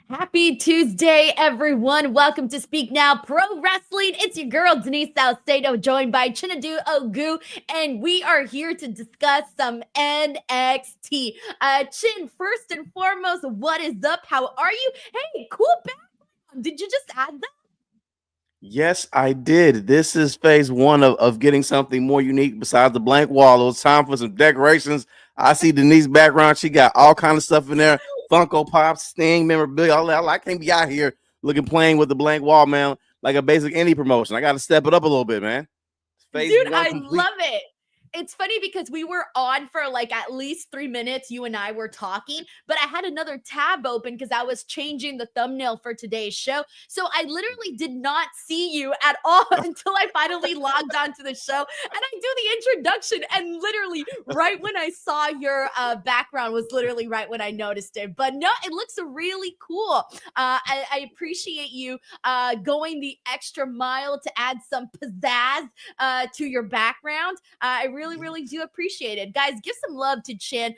Happy Tuesday, everyone. Welcome to Speak Now Pro Wrestling. It's your girl, Denise Salcedo, joined by Chinedu Ogu, and we are here to discuss some NXT. Chin, first and foremost, what is up? How are you? Hey, cool background. Did you just add that? Yes, I did. This is phase one of getting something more unique besides the blank wall. It was time for some decorations. I see Denise background. She got all kind of stuff in there. Funko Pops, Sting, memorabilia, all that. I can't be out here looking playing with the blank wall, man, like a basic indie promotion. I got to step it up a little bit, man. Dude, Phase one I complete. love it. It's funny because we were on for like at least 3 minutes. You and I were talking, but I had another tab open because I was changing the thumbnail for today's show. So I literally did not see you at all until I finally logged onto the show. And I do the introduction, and literally right when I saw your background was literally right when I noticed it. But no, it looks really cool. I appreciate you going the extra mile to add some pizzazz to your background. I really do appreciate it. Guys, give some love to Chin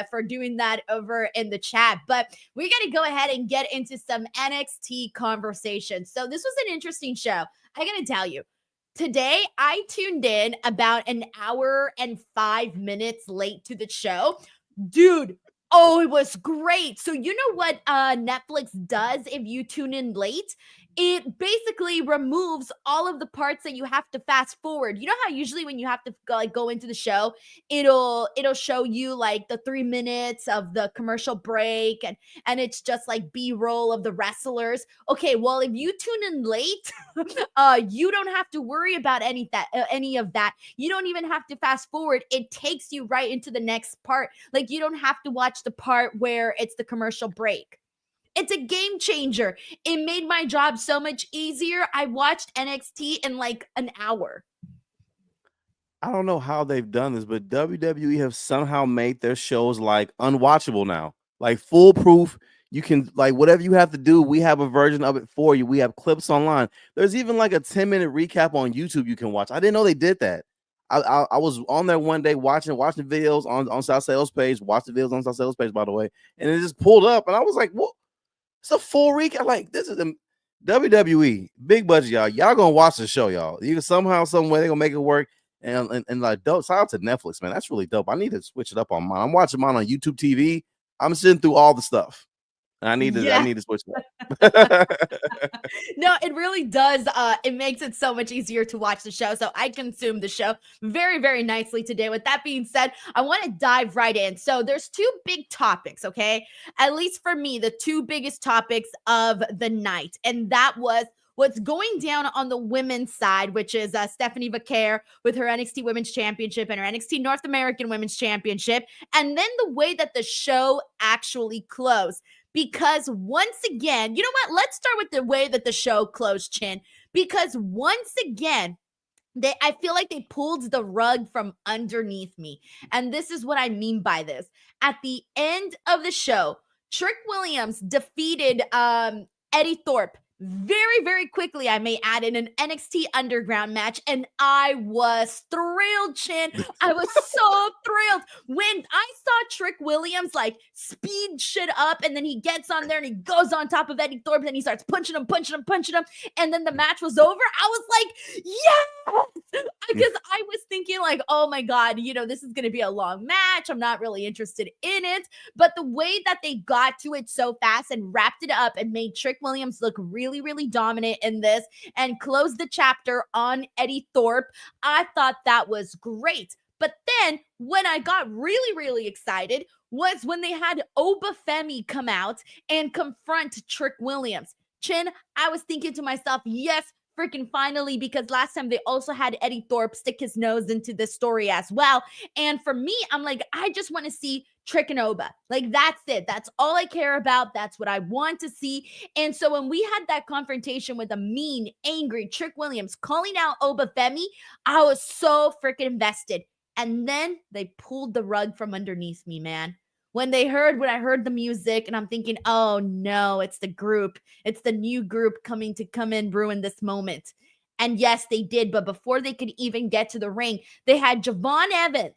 for doing that over in the chat. But we got to go ahead and get into some NXT conversation. So this was an interesting show. I got to tell you. Today, I tuned in about an hour and 5 minutes late to the show. Dude, oh, it was great. So, you know what Netflix does if you tune in late? It basically removes all of the parts that you have to fast forward. You know how usually when you have to go into the show, it'll show you like the 3 minutes of the commercial break, and it's just like B-roll of the wrestlers. Okay, well, if you tune in late, you don't have to worry about any of that. You don't even have to fast forward. It takes you right into the next part. Like, you don't have to watch the part where it's the commercial break. It's a game changer. It made my job so much easier. I watched NXT in like an hour. I don't know how they've done this, but WWE have somehow made their shows like unwatchable now, like foolproof. You can like whatever you have to do. We have a version of it for you. We have clips online. There's even like a 10-minute recap on YouTube you can watch. I didn't know they did that. I was on there one day watching videos on Salcedo's page. Watch the videos on Salcedo's page, by the way, and it just pulled up, and I was like, "What? It's a full recap. Like this is the WWE big budget, y'all. Y'all gonna watch the show, y'all. You can somehow, some way, they gonna make it work. And like dope. Shout out to Netflix, man. That's really dope. I need to switch it up on mine. I'm watching mine on YouTube TV. I'm sitting through all the stuff. And I Yeah. need to switch it up. No, it really does. It makes it so much easier to watch the show. So I consume the show very nicely today. With that being said, I want to dive right in. So there's two big topics, okay? At least for me, the two biggest topics of the night. And that was what's going down on the women's side, which is Stephanie Vaquer with her NXT Women's Championship and her NXT North American Women's Championship. And then the way that the show actually closed. Because once again, you know what? Let's start with the way that the show closed, Chin. Because once again, I feel like they pulled the rug from underneath me. And this is what I mean by this. At the end of the show, Trick Williams defeated Eddie Thorpe very quickly, I may add, in an NXT Underground match. And I was thrilled, Chin. I was so thrilled when I saw Trick Williams like speed shit up, and then he gets on there and he goes on top of Eddie Thorpe, and then he starts punching him. And then the match was over. I was like, yes! Because I was thinking, like, oh my God, this is going to be a long match. I'm not really interested in it. But the way that they got to it so fast and wrapped it up and made Trick Williams look really dominant in this and closed the chapter on Eddie Thorpe, I thought that was great. But then when I got really excited was when they had Obafemi come out and confront Trick Williams. Chin, I was thinking to myself, yes, freaking finally, because last time they also had Eddie Thorpe stick his nose into this story as well. And for me, I'm like, I just want to see Trick and Oba. Like, that's it. That's all I care about. That's what I want to see. And so when we had that confrontation with a mean, angry Trick Williams calling out Obafemi, I was so freaking invested. And then they pulled the rug from underneath me, man. When I heard the music, and I'm thinking, oh no, it's the group. It's the new group come in, ruin this moment. And yes, they did. But before they could even get to the ring, they had Javon Evans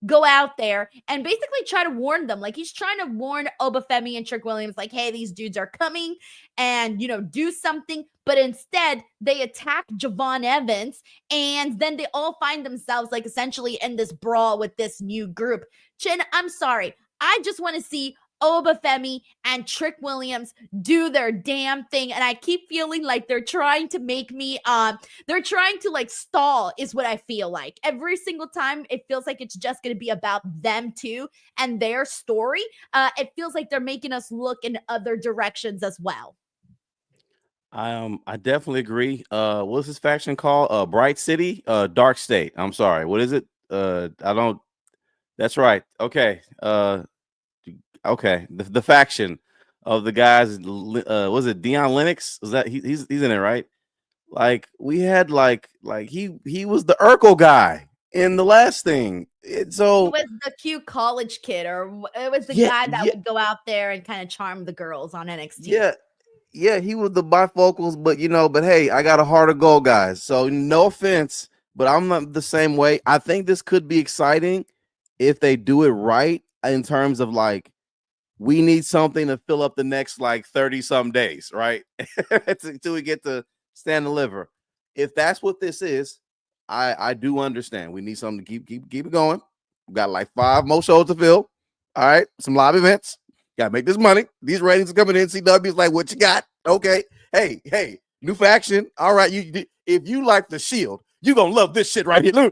go out there and basically try to warn them. Like he's trying to warn Obafemi and Trick Williams, like, hey, these dudes are coming and, do something. But instead, they attack Javon Evans and then they all find themselves like essentially in this brawl with this new group. Chin, I'm sorry. I just want to see Obafemi and Trick Williams do their damn thing. And I keep feeling like they're trying to make me they're trying to like stall is what I feel like. Every single time it feels like it's just going to be about them too and their story. It feels like they're making us look in other directions as well. I definitely agree. What's this faction called? Bright City, Dark State. I'm sorry. What is it? I don't. That's right. Okay. Okay. The faction of the guys. Was it Dion Lennox? Was that he's in it, right? Like we had like he was the Urkel guy in the last thing. He So was the cute college kid, or it was the yeah, guy that yeah, would go out there and kind of charm the girls on NXT. yeah, yeah, he was the bifocals, but hey, I got a heart of gold, guys. So no offense, but I'm not the same way. I think this could be exciting if they do it right in terms of like we need something to fill up the next like 30 some days, right? Until we get to stand and deliver. If that's what this is, I do understand. We need something to keep it going. We got like 5 more shows to fill. All right, some live events. Gotta make this money. These ratings are coming in. CW's like, what you got? Okay. Hey, new faction. All right, if you like the Shield, you gonna love this shit right here. Bring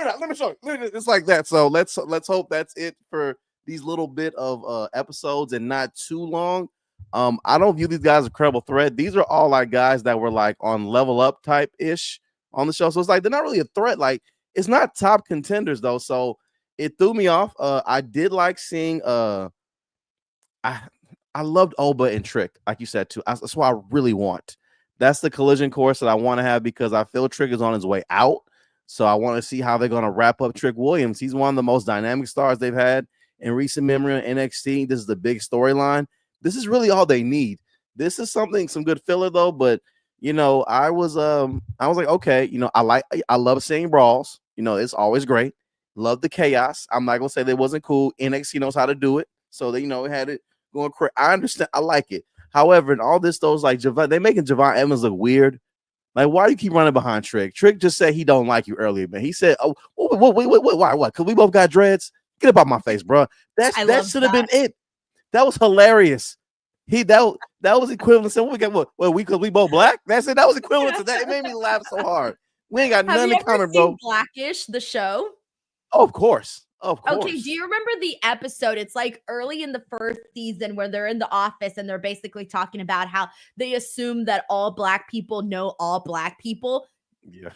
it out. Let me show you. It's like that. So let's hope that's it for these little bit of episodes and not too long. I don't view these guys as a credible threat. These are all like guys that were like on level up type ish on the show. So it's like they're not really a threat. Like it's not top contenders though. So it threw me off. I did like seeing I I loved Oba and Trick, like you said too. That's what I really want. That's the collision course that I want to have because I feel Trick is on his way out. So I want to see how they're going to wrap up Trick Williams. He's one of the most dynamic stars they've had in recent memory on NXT. This is the big storyline. This is really all they need. This is some good filler though. But I was like, okay, I love seeing brawls. It's always great. Love the chaos. I'm not gonna say that wasn't cool. NXT knows how to do it, so they it had it going crazy. I understand. I like it. However, in all this, those like Javon, they making Javon Evans look weird. Like, why do you keep running behind Trick? Trick just said he don't like you earlier, man. He said, "Oh, wait, why? What? Because we both got dreads. Get up out my face, bro." That should have been it. That was hilarious. That was equivalent to saying, "What we got? What? Well, because we both black." That's it. That was equivalent to that. It made me laugh so hard. We ain't got Have none you in ever common, seen bro. Blackish, the show? Oh, of course. Okay, do you remember the episode? It's like early in the first season where they're in the office and they're basically talking about how they assume that all black people know all black people. Yeah.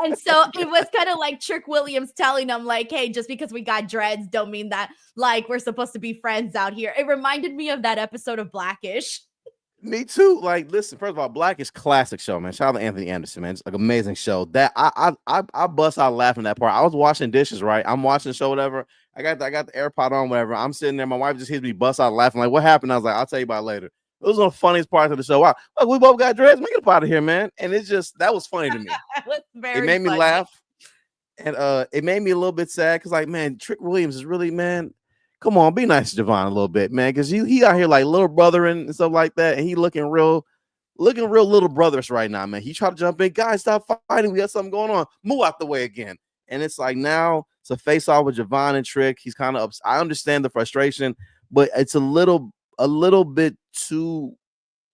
And so it was kind of like Trick Williams telling them, like, hey, just because we got dreads don't mean that like we're supposed to be friends out here. It reminded me of that episode of Blackish. Me too. Like, listen, first of all, Black is classic show, man. Shout out to Anthony Anderson, man. It's like amazing show. That I bust out laughing that part. I was washing dishes, right? I'm watching the show, whatever. I got the AirPod on, whatever. I'm sitting there. My wife just hears me bust out laughing. Like, what happened? I was like, I'll tell you about it later. It was one of the funniest parts of the show. Wow, look, we both got dreads. Make it up out of here, man. And it's just that was funny to me. It made me laugh, and it made me a little bit sad because, like, man, Trick Williams is really, man. Come on, be nice to Javon a little bit, man, because he out here like little brother and stuff like that, and he looking real little brothers right now, man. He tried to jump in, guys, stop fighting. We got something going on. Move out the way again. And it's like now it's a face off with Javon and Trick. He's kind of I understand the frustration, but it's a little bit too,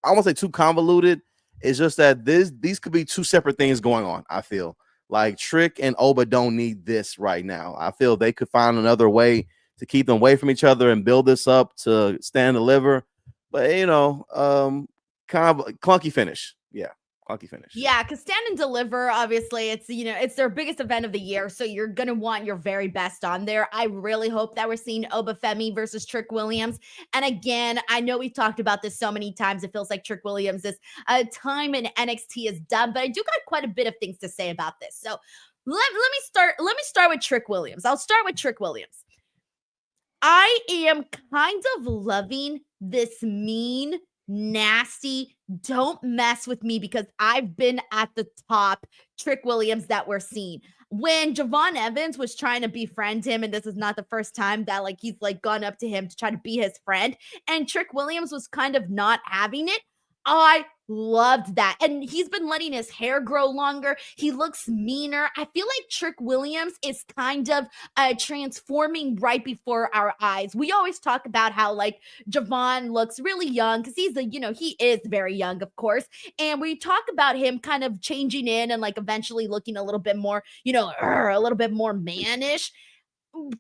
I won't say too convoluted. It's just that these could be two separate things going on. I feel like Trick and Oba don't need this right now. I feel they could find another way to keep them away from each other and build this up to stand and deliver. But kind of a clunky finish. Yeah, clunky finish. Yeah, because stand and deliver, obviously, it's their biggest event of the year. So you're gonna want your very best on there. I really hope that we're seeing Obafemi versus Trick Williams. And again, I know we've talked about this so many times. It feels like Trick Williams' time in NXT is done, but I do got quite a bit of things to say about this. So let me start with Trick Williams. I'll start with Trick Williams. I am kind of loving this mean nasty. Don't mess with me because I've been at the top Trick Williams that we're seeing. When Javon Evans was trying to befriend him, and this is not the first time that like he's like gone up to him to try to be his friend, and Trick Williams was kind of not having it. I loved that. And he's been letting his hair grow longer. He looks meaner. I feel like Trick Williams is kind of transforming right before our eyes. We always talk about how like Javon looks really young because he's he is very young, of course. And we talk about him kind of changing in and like eventually looking a little bit more, a little bit more mannish.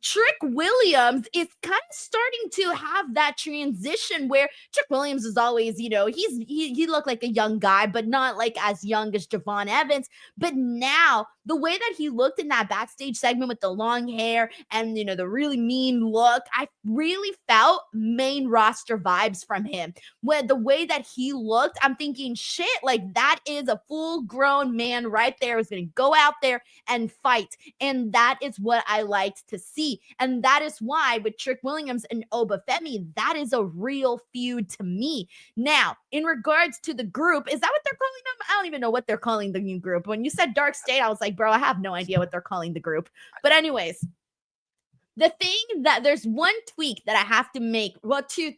Trick Williams is kind of starting to have that transition where Trick Williams is always, he looked like a young guy, but not like as young as Javon Evans. But now the way that he looked in that backstage segment with the long hair and the really mean look, I really felt main roster vibes from him. When the way that he looked, I'm thinking, shit, like that is a full-grown man right there who's going to go out there and fight. And that is what I liked to see. And that is why with Trick Williams and Obafemi, that is a real feud to me. Now, in regards to the group, is that what they're calling them? I don't even know what they're calling the new group. When you said Dark State, I was like, bro, I have no idea what they're calling the group. But anyways, the thing that there's one tweak that I have to make. Well, I'm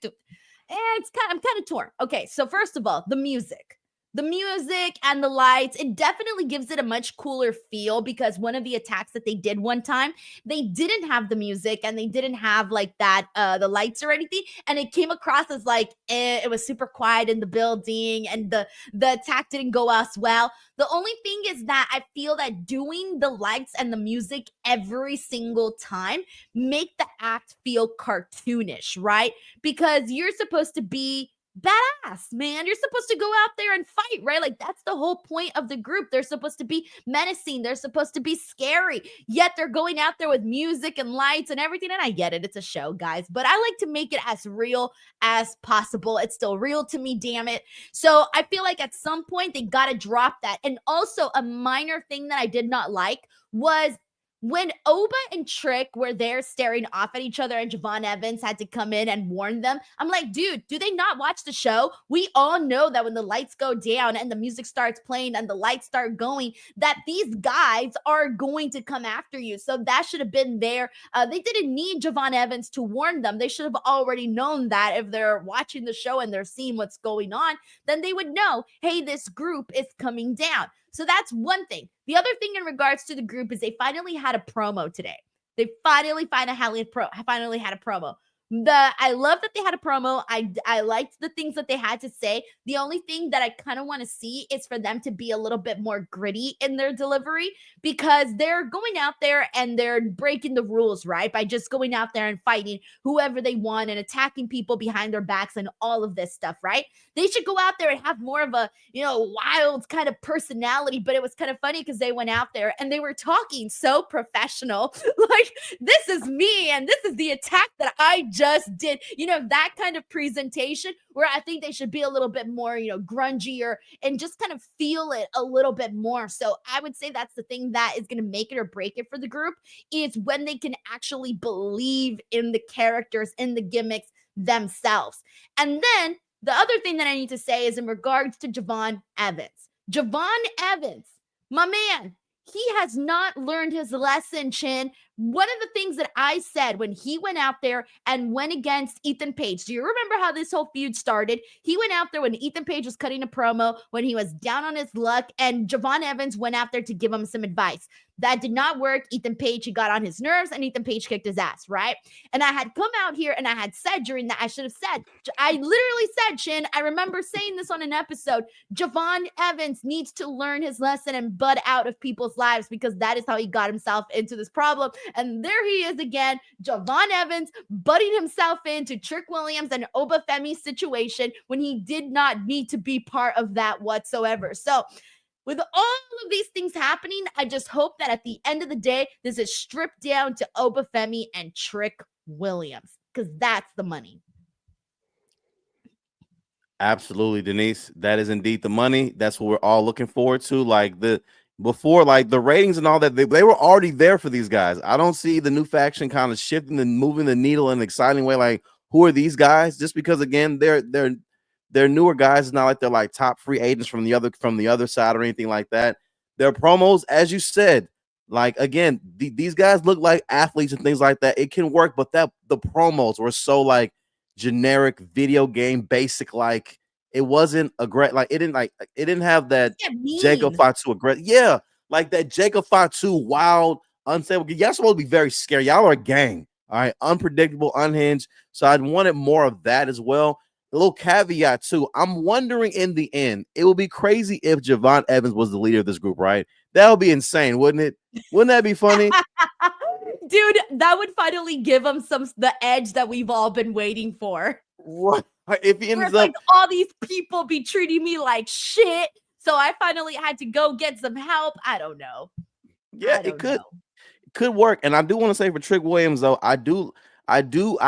kind of torn. Okay, so first of all, the music. The music and the lights, it definitely gives it a much cooler feel because one of the attacks that they did one time, they didn't have the music and they didn't have like that, the lights or anything. And it came across as like, it was super quiet in the building and the attack didn't go as well. The only thing is that I feel that doing the lights and the music every single time make the act feel cartoonish, right? Because you're supposed to be badass, man. You're supposed to go out there and fight, right? Like that's the whole point of the group. They're supposed to be menacing. They're supposed to be scary. Yet they're going out there with music and lights and everything. And I get it. It's a show, guys. But I like to make it as real as possible. It's still real to me, damn it. So I feel like at some point they got to drop that. And also a minor thing that I did not like was when Oba and Trick were there staring off at each other and Javon Evans had to come in and warn them, I'm like, dude, do they not watch the show? We all know that when the lights go down and the music starts playing and the lights start going, that these guys are going to come after you. So that should have been there. They didn't need Javon Evans to warn them. They should have already known that if they're watching the show and they're seeing what's going on, then they would know, hey, this group is coming down. So that's one thing. The other thing in regards to the group is they finally had a promo today. They finally had a promo. I love that they had a promo. I liked the things that they had to say. The only thing that I kind of want to see is for them to be a little bit more gritty in their delivery because they're going out there and they're breaking the rules, right? By just going out there and fighting whoever they want and attacking people behind their backs and all of this stuff, right? They should go out there and have more of a, wild kind of personality. But it was kind of funny because they went out there and they were talking so professional. Like, this is me and this is the attack that I just did, that kind of presentation where I think they should be a little bit more, grungier and just kind of feel it a little bit more. So I would say that's the thing that is going to make it or break it for the group is when they can actually believe in the characters, in the gimmicks themselves. And then the other thing that I need to say is in regards to Javon Evans. Javon Evans, my man, he has not learned his lesson, Chin. One of the things that I said when he went out there and went against Ethan Page, do you remember how this whole feud started? He went out there when Ethan Page was cutting a promo, when he was down on his luck, and Javon Evans went out there to give him some advice. That did not work. Ethan Page, he got on his nerves, and Ethan Page kicked his ass, right? And I had come out here and I had said during that, I should have said, I literally said, Chin, I remember saying this on an episode, Javon Evans needs to learn his lesson and butt out of people's lives because that is how he got himself into this problem. And there he is again, Javon Evans butting himself into Trick Williams and Obafemi's situation when he did not need to be part of that whatsoever. So with all of these things happening, I just hope that at the end of the day, this is stripped down to Obafemi and Trick Williams because that's the money. Absolutely, Denise. That is indeed the money. That's what we're all looking forward to. Like the ratings and all that, they were already there for these guys. I don't see the new faction kind of shifting and moving the needle in an exciting way. Like, who are these guys? Just because again, they're They're newer guys. It's not like they're like top free agents from the other side or anything like that. Their promos, as you said, like again, these guys look like athletes and things like that. It can work, but that the promos were so like generic video game basic. Like it wasn't a great it didn't have that Yeah, Jacob mean. Fatu aggressive. Yeah, like that Jacob Fatu wild, unstable. Y'all supposed to be very scary. Y'all are a gang. All right, unpredictable, unhinged. So I'd wanted more of that as well. A little caveat too. I'm wondering in the end, it would be crazy if Javon Evans was the leader of this group, right? That would be insane, wouldn't it? Wouldn't that be funny? Dude, that would finally give him the edge that we've all been waiting for. What if he Where ends it's like up? all these people be treating me like shit. So I finally had to go get some help. I don't know. Yeah, I it don't could know. could work. And I do want to say for Trick Williams though, I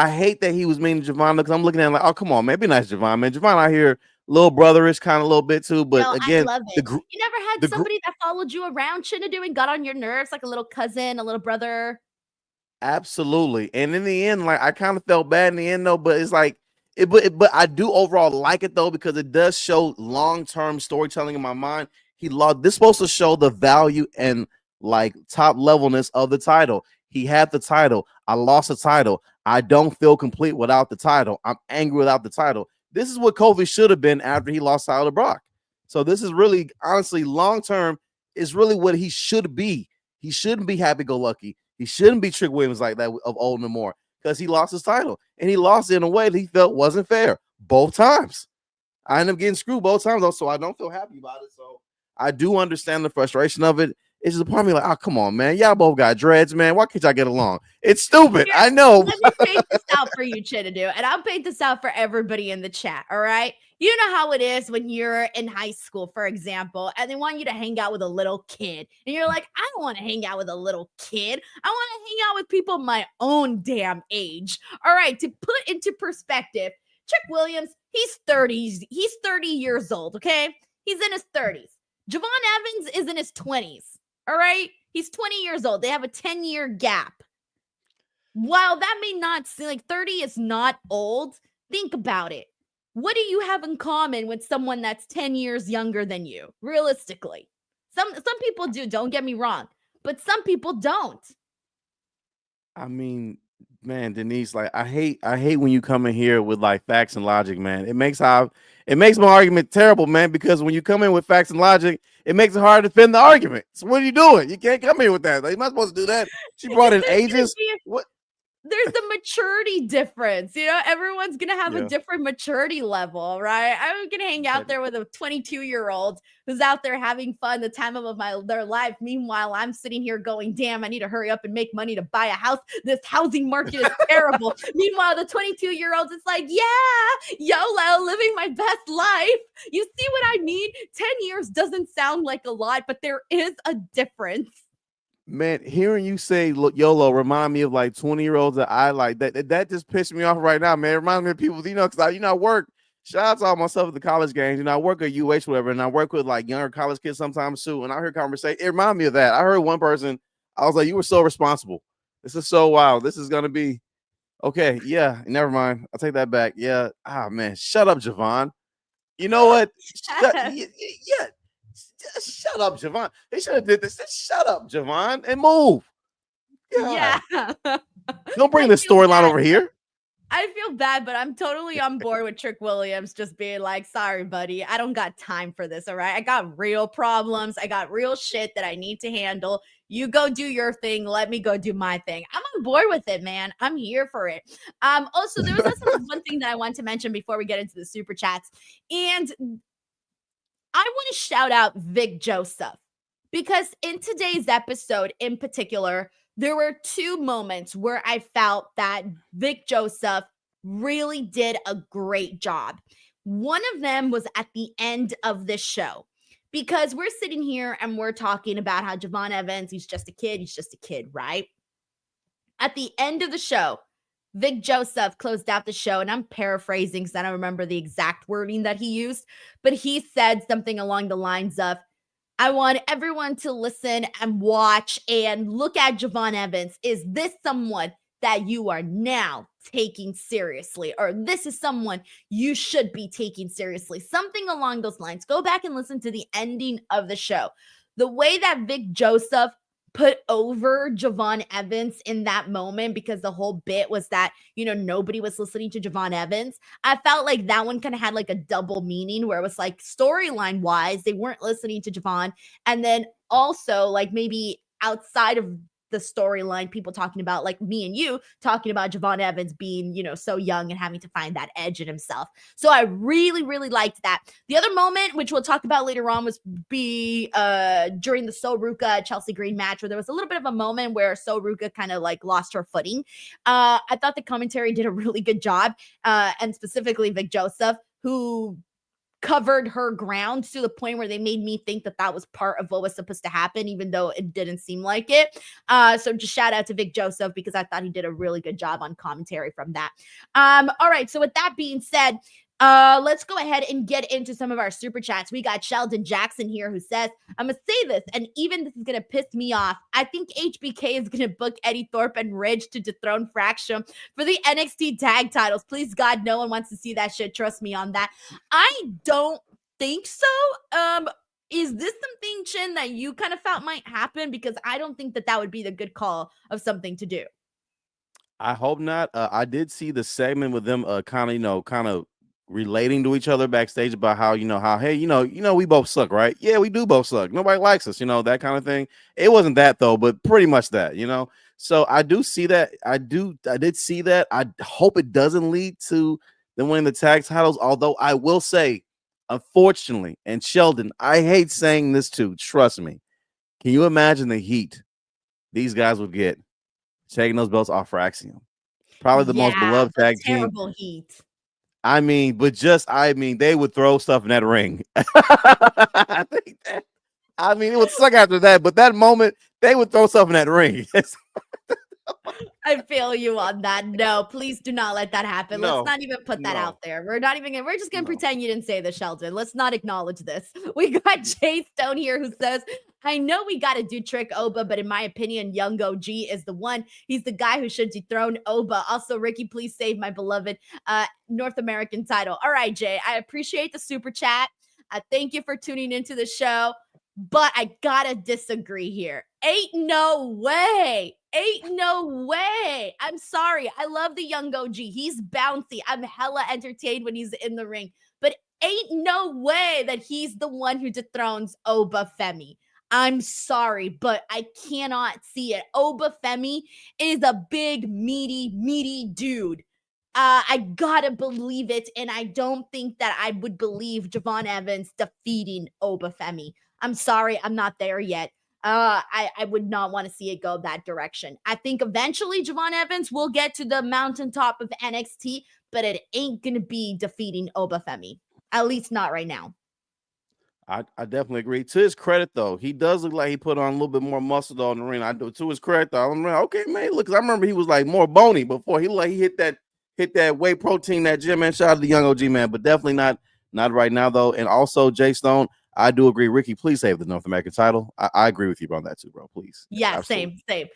hate that he was mean to Javon because I'm looking at him like, oh come on, man, be nice, Javon, man. Javon out here, little brotherish kind of a little bit too. But No, I again, love the it. group, You never had the group. somebody that followed you around, Chinedu, and got on your nerves like a little cousin, a little brother? Absolutely. And in the end, like I kind of felt bad in the end though, but it's like but I do overall like it though, because it does show long-term storytelling in my mind. He lost this supposed to show the value and like top levelness of the title. He had the title. I lost the title. I don't feel complete without the title. I'm angry without the title. This is what Kofi should have been after he lost title to Brock. So this is really honestly long term is really what he should be. He shouldn't be happy go lucky. He shouldn't be Trick Williams like that of old no more, because he lost his title and he lost it in a way that he felt wasn't fair both times. I ended up getting screwed both times, though, so I don't feel happy about it. So I do understand the frustration of it. It's just a part of me like, oh, come on, man. Y'all both got dreads, man. Why can't y'all get along? It's stupid. Here, I know. let me paint this out for you, Chinedu, and I'll paint this out for everybody in the chat. All right. You know how it is when you're in high school, for example, and they want you to hang out with a little kid. And you're like, I don't want to hang out with a little kid. I want to hang out with people my own damn age. All right. To put into perspective, Trick Williams, he's 30. He's 30 years old. Okay. He's in his 30s. Javon Evans is in his 20s. All right. He's 20 years old. They have a 10-year gap. While that may not seem like 30 is not old, think about it. What do you have in common with someone that's 10 years younger than you? Realistically. Some people do, don't get me wrong, but some people don't. I mean, man, Denise, like I hate when you come in here with like facts and logic, man. It makes my argument terrible, man, because when you come in with facts and logic, it makes it hard to defend the argument. So what are you doing? You can't come in with that. Like, you're not supposed to do that. She brought in ages. What? There's the maturity difference. You know, everyone's going to have a Yeah. different maturity level, right? I'm going to hang out there with a 22-year-old who's out there having fun the time of their life. Meanwhile, I'm sitting here going, damn, I need to hurry up and make money to buy a house. This housing market is terrible. Meanwhile, the 22-year-old is like, yeah, YOLO, living my best life. You see what I mean? 10 years doesn't sound like a lot, but there is a difference. Man, hearing you say look, YOLO remind me of like 20-year-olds that I like. That just pissed me off right now, man. It reminds me of people, because I work. Shout out to all myself at the college games. I work at UH, whatever, and I work with like younger college kids sometimes too. And I heard conversation. It reminded me of that. I heard one person. I was like, "You were so responsible. This is so wild. This is gonna be okay." Yeah, never mind. I'll take that back. Yeah. Ah, man, shut up, Javon. You know what? Yeah. Shut up, Javon. They should have did this. Just shut up, Javon, and move. God. Yeah. Don't bring I this feel storyline bad. over here. I feel bad, but I'm totally on board with Trick Williams just being like, sorry, buddy, I don't got time for this. All right. I got real problems. I got real shit that I need to handle. You go do your thing. Let me go do my thing. I'm on board with it, man. I'm here for it. Also, there was also one thing that I want to mention before we get into the super chats. And I want to shout out Vic Joseph, because in today's episode in particular, there were two moments where I felt that Vic Joseph really did a great job. One of them was at the end of this show, because we're sitting here and we're talking about how Javon Evans, he's just a kid, right? At the end of the show, Vic Joseph closed out the show, and I'm paraphrasing because I don't remember the exact wording that he used, but he said something along the lines of, I want everyone to listen and watch and look at Javon Evans. Is this someone that you are now taking seriously, or this is someone you should be taking seriously, something along those lines. Go back and listen to the ending of the show. The way that Vic Joseph put over Javon Evans in that moment, because the whole bit was that, nobody was listening to Javon Evans. I felt like that one kind of had like a double meaning, where it was like storyline wise, they weren't listening to Javon. And then also like maybe outside of the storyline, people talking about, like me and you talking about Javon Evans being, so young and having to find that edge in himself. So I really, really liked that. The other moment, which we'll talk about later on, was during the Soruka Chelsea Green match, where there was a little bit of a moment where Soruka kind of like lost her footing. I thought the commentary did a really good job, and specifically Vic Joseph, who covered her ground to the point where they made me think that that was part of what was supposed to happen, even though it didn't seem like it. So just shout out to Vic Joseph, because I thought he did a really good job on commentary from that. All right. So with that being said, let's go ahead and get into some of our super chats. We got Sheldon Jackson here, who says, I'm going to say this, and even this is going to piss me off. I think HBK is going to book Eddie Thorpe and Ridge to dethrone Fraction for the NXT tag titles. Please, God, no one wants to see that shit. Trust me on that. I don't think so. Is this something, Chin, that you kind of felt might happen? Because I don't think that would be the good call of something to do. I hope not. I did see the segment with them kind of relating to each other backstage about how, hey, we both suck, right? Yeah, we do both suck. Nobody likes us, that kind of thing. It wasn't that though, but pretty much that, So I do see that. I did see that. I hope it doesn't lead to them winning the tag titles. Although I will say, unfortunately, and Sheldon, I hate saying this too. Trust me. Can you imagine the heat these guys would get taking those belts off for Axiom? Probably the most beloved tag team. Terrible heat. They would throw stuff in that ring. It would suck after that, but that moment, they would throw stuff in that ring. I feel you on that. No, please do not let that happen. No, Let's not even put that out there. We're just going to pretend you didn't say this, Sheldon. Let's not acknowledge this. We got Jay Stone here, who says, I know we got to do Trick Oba, but in my opinion, Young OG is the one. He's the guy who should dethrone Oba. Also, Ricky, please save my beloved North American title. All right, Jay, I appreciate the super chat. Thank you for tuning into the show, but I gotta disagree here. Ain't no way. I'm sorry. I love the Young OG. He's bouncy. I'm hella entertained when he's in the ring, but ain't no way that he's the one who dethrones Oba Femi. I'm sorry, but I cannot see it. Oba Femi is a big, meaty dude. I gotta believe it, and I don't think that I would believe Javon Evans defeating Oba Femi. I'm sorry, I'm not there yet. I would not want to see it go that direction. I think eventually Javon Evans will get to the mountaintop of NXT, but it ain't gonna be defeating Oba Femi. At least not right now. I definitely agree. To his credit, though, he does look like he put on a little bit more muscle though in the ring. I do. To his credit, though, I'm like, okay, man. Look, 'cause I remember he was like more bony before. He hit that whey protein, that gym, man. Shout out to the Young OG, man, but definitely not right now though. And also, Jay Stone, I do agree. Ricky, please save the North American title. I agree with you on that too, bro. Please. Yeah, absolutely. Same.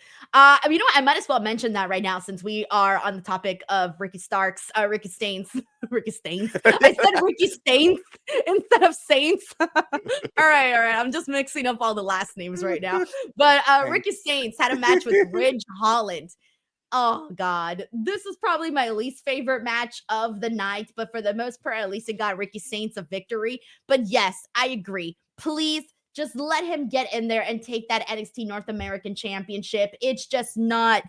You know what? I might as well mention that right now, since we are on the topic of Ricky Staines. Ricky Staines. I said Ricky Staines instead of Saints. All right. I'm just mixing up all the last names right now. But Ricky Staines had a match with Ridge Holland. Oh, God. This is probably my least favorite match of the night, but for the most part, at least it got Ricky Saints a victory. But yes, I agree. Please just let him get in there and take that NXT North American Championship. It's just not.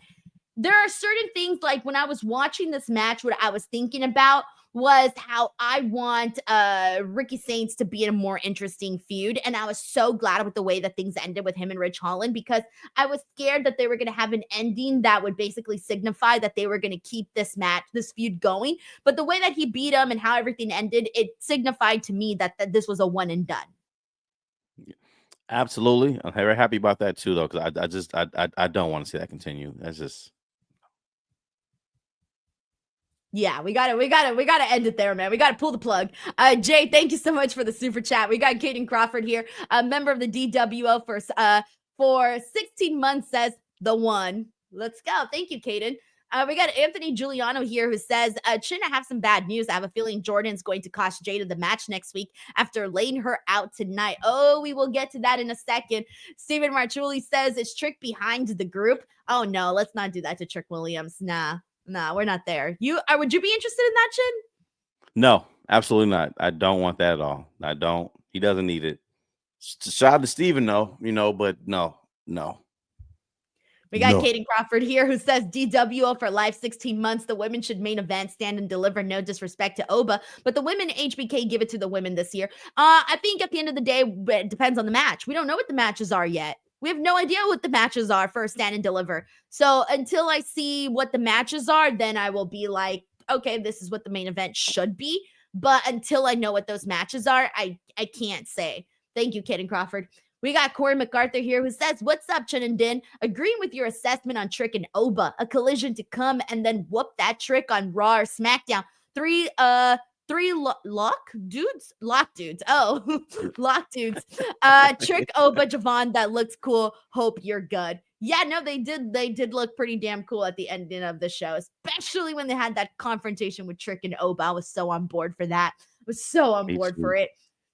There are certain things, like when I was watching this match, what I was thinking about was how I want Ricky Saints to be in a more interesting feud. And I was so glad with the way that things ended with him and Ridge Holland, because I was scared that they were going to have an ending that would basically signify that they were going to keep this feud going. But the way that he beat him and how everything ended, it signified to me that this was a one and done. Absolutely. I'm very happy about that too, though, because I don't want to see that continue. That's just. Yeah, we gotta end it there, man. We gotta pull the plug. Jay, thank you so much for the super chat. We got Kaden Crawford here, a member of the DWO for 16 months, says the one. Let's go. Thank you, Kaden. We got Anthony Giuliano here who says, Chin, I have some bad news. I have a feeling Jordan's going to cost Jada the match next week after laying her out tonight. Oh, we will get to that in a second. Steven Marchuli says, is Trick behind the group? Oh, no, let's not do that to Trick Williams. Nah, we're not there. Would you be interested in that, Chin? No, absolutely not. I don't want that at all. I don't. He doesn't need it. Shout out to Steven, though, but no. We got Kaden Crawford here who says DWO for life 16 months. The women should main event, stand and deliver. No disrespect to Oba, but the women HBK give it to the women this year. I think at the end of the day, it depends on the match. We don't know what the matches are yet. We have no idea what the matches are for stand and deliver. So until I see what the matches are, then I will be like, okay, this is what the main event should be. But until I know what those matches are, I can't say. Thank you, Kaden Crawford. We got Corey MacArthur here who says, what's up, Chen and Din? Agreeing with your assessment on Trick and Oba. A collision to come and then whoop that Trick on Raw or SmackDown. Three lock dudes. Oh, lock dudes. Trick, Oba, Javon, that looks cool. Hope you're good. Yeah, no, they did look pretty damn cool at the ending of the show, especially when they had that confrontation with Trick and Oba. I was so on board for that. I was so on board for it.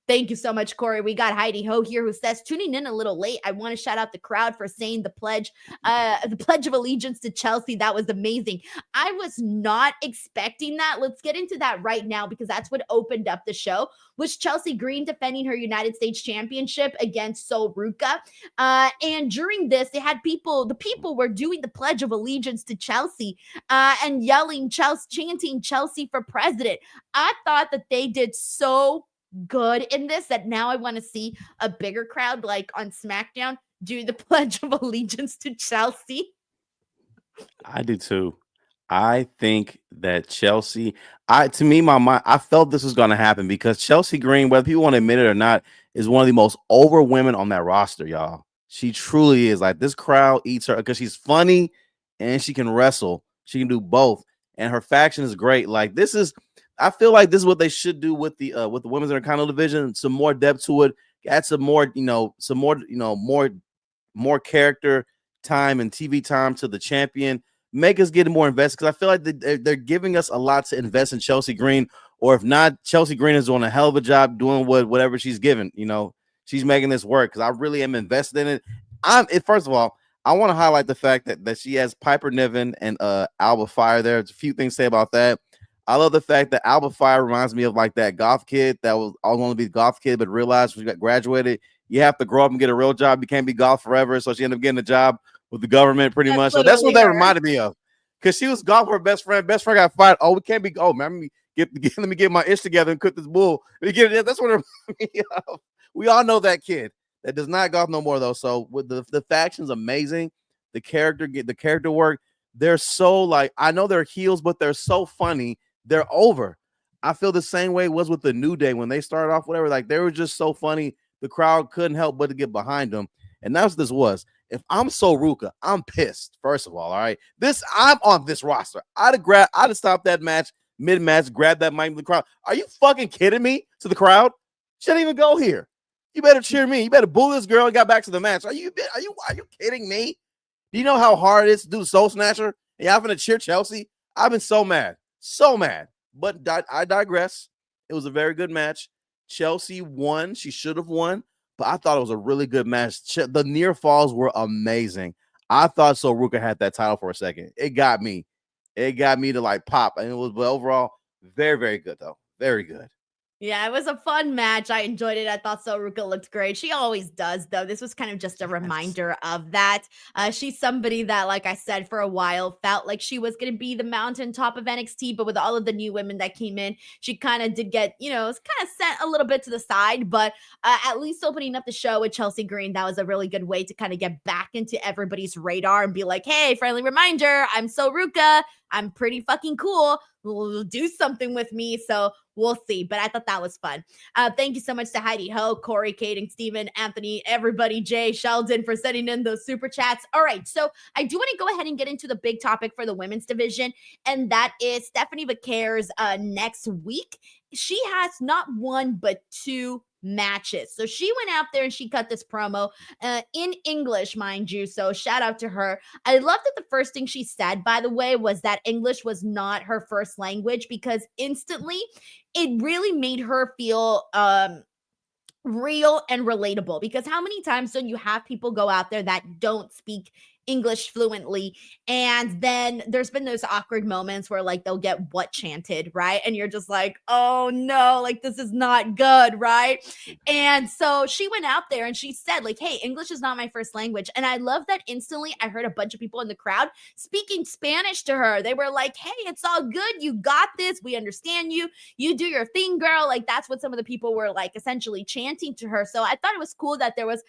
Thank you so much, Corey. We got Heidi Ho here who says, tuning in a little late. I want to shout out the crowd for saying the pledge of allegiance to Chelsea. That was amazing. I was not expecting that. Let's get into that right now because that's what opened up the show, was Chelsea Green defending her United States Championship against Sol Ruca. And during this, they had the people were doing the pledge of allegiance to Chelsea and yelling, chanting Chelsea for president. I thought that they did so good in this that now I want to see a bigger crowd like on SmackDown do the pledge of allegiance to Chelsea. I do too. I think that Chelsea, to me, my mind, I felt this was going to happen because Chelsea Green, whether people want to admit it or not, is one of the most over women on that roster, y'all. She truly is. Like, this crowd eats her because she's funny and she can wrestle. She can do both. And her faction is great. Like, I feel like this is what they should do with the women's intercontinental division. Some more depth to it. Add some more, more character time and TV time to the champion. Make us get more invested because I feel like they're giving us a lot to invest in Chelsea Green. Or if not, Chelsea Green is doing a hell of a job doing whatever she's given. She's making this work because I really am invested in it. First of all, I want to highlight the fact that she has Piper Niven and Alba Fire there. There's a few things to say about that. I love the fact that Alba Fire reminds me of like that goth kid that was always going to be the goth kid, but realized when she got graduated, you have to grow up and get a real job. You can't be goth forever. So she ended up getting a job with the government pretty much. So that's what that reminded me of. Because she was goth with her best friend. Best friend got fired. Oh, we can't be. Oh, man, let me get my ish together and cook this bull. That's what it reminded me of. We all know that kid that does not goth no more, though. So with the faction's amazing. The character work. They're so like, I know they're heels, but they're so funny. They're over. I feel the same way it was with the New Day when they started off, whatever. Like, they were just so funny. The crowd couldn't help but to get behind them. And that's what this was. If I'm Sol Ruca, I'm pissed, first of all right? I'm on this roster. I'd have stopped that match, mid-match, grabbed that mic from the crowd. Are you fucking kidding me? To the crowd? She didn't even go here. You better cheer me. You better boo this girl and got back to the match. Are you kidding me? Do you know how hard it is to do Soul Snatcher? And y'all gonna cheer Chelsea? I've been so mad. So mad, but I digress. It was a very good match. Chelsea won. She should have won, but I thought it was a really good match. The near falls were amazing. I thought Sol Ruca had that title for a second. It got me. It got me to like pop, and it was, but overall, very, very good though. Very good. Yeah, it was a fun match. I enjoyed it. I thought Sol Ruca looked great. She always does, though. This was kind of just a reminder of that. She's somebody that, like I said, for a while felt like she was going to be the mountaintop of NXT, but with all of the new women that came in, she kind of did get, kind of sent a little bit to the side, but at least opening up the show with Chelsea Green, that was a really good way to kind of get back into everybody's radar and be like, hey, friendly reminder, I'm Sol Ruca. I'm pretty fucking cool. Do something with me. So we'll see. But I thought that was fun. Thank you so much to Heidi Ho, Corey, Kaden, Steven, Anthony, everybody, Jay, Sheldon for sending in those super chats. All right. So I do want to go ahead and get into the big topic for the women's division. And that is Stephanie Vaquer'S next week. She has not one, but two matches. So she went out there and she cut this promo in English, mind you. So shout out to her. I love that the first thing she said, by the way, was that English was not her first language, because instantly it really made her feel real and relatable. Because how many times don't you have people go out there that don't speak English fluently, and then there's been those awkward moments where like they'll get what chanted, right? And you're just like, oh no, like this is not good, right? And so she went out there and she said like, hey, English is not my first language. And I love that instantly I heard a bunch of people in the crowd speaking Spanish to her. They were like, hey, it's all good, you got this, we understand you, you do your thing, girl. Like that's what some of the people were like essentially chanting to her. So I thought it was cool that there was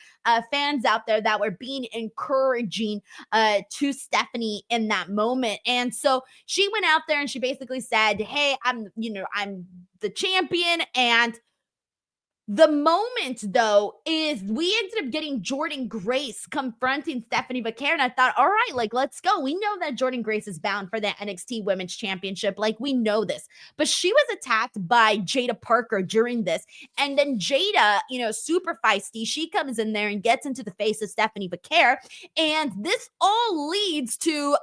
fans out there that were being encouraging to Stephanie in that moment. And so she went out there and she basically said, hey, I'm the champion. And the moment, though, is we ended up getting Jordynne Grace confronting Stephanie Vaquer. And I thought, all right, like, let's go. We know that Jordynne Grace is bound for the NXT Women's Championship. Like, we know this. But she was attacked by Jada Parker during this. And then Jada, super feisty, she comes in there and gets into the face of Stephanie Vaquer. And this all leads to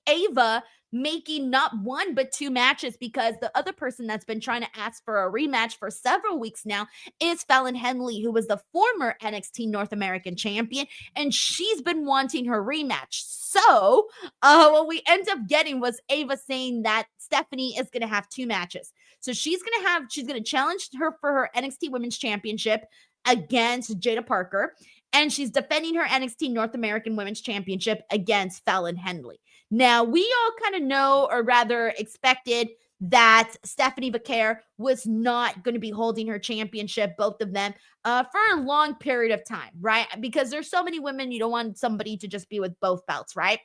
Ava making not one but two matches, because the other person that's been trying to ask for a rematch for several weeks now is Fallon Henley, who was the former NXT North American champion, and she's been wanting her rematch. So what we end up getting was Ava saying that Stephanie is going to have two matches. So she's going to challenge her for her NXT Women's Championship against Jada Parker, and she's defending her NXT North American Women's Championship against Fallon Henley. Now, we all kind of know, or rather expected, that Stephanie Vaquer was not going to be holding her championship, both of them, for a long period of time, right? Because there's so many women, you don't want somebody to just be with both belts, right?